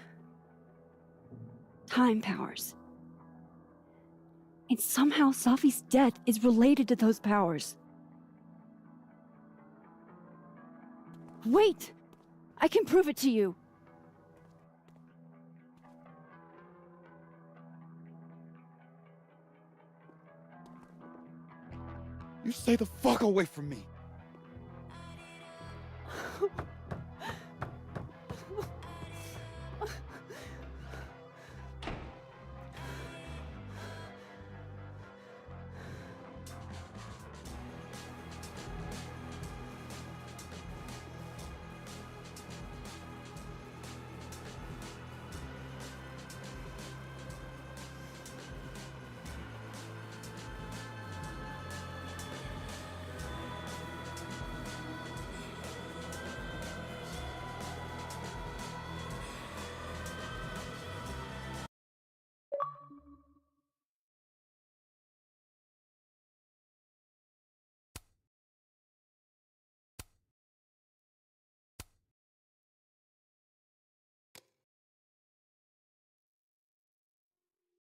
Time powers. And somehow Safi's death is related to those powers. Wait! I can prove it to you. You stay the fuck away from me.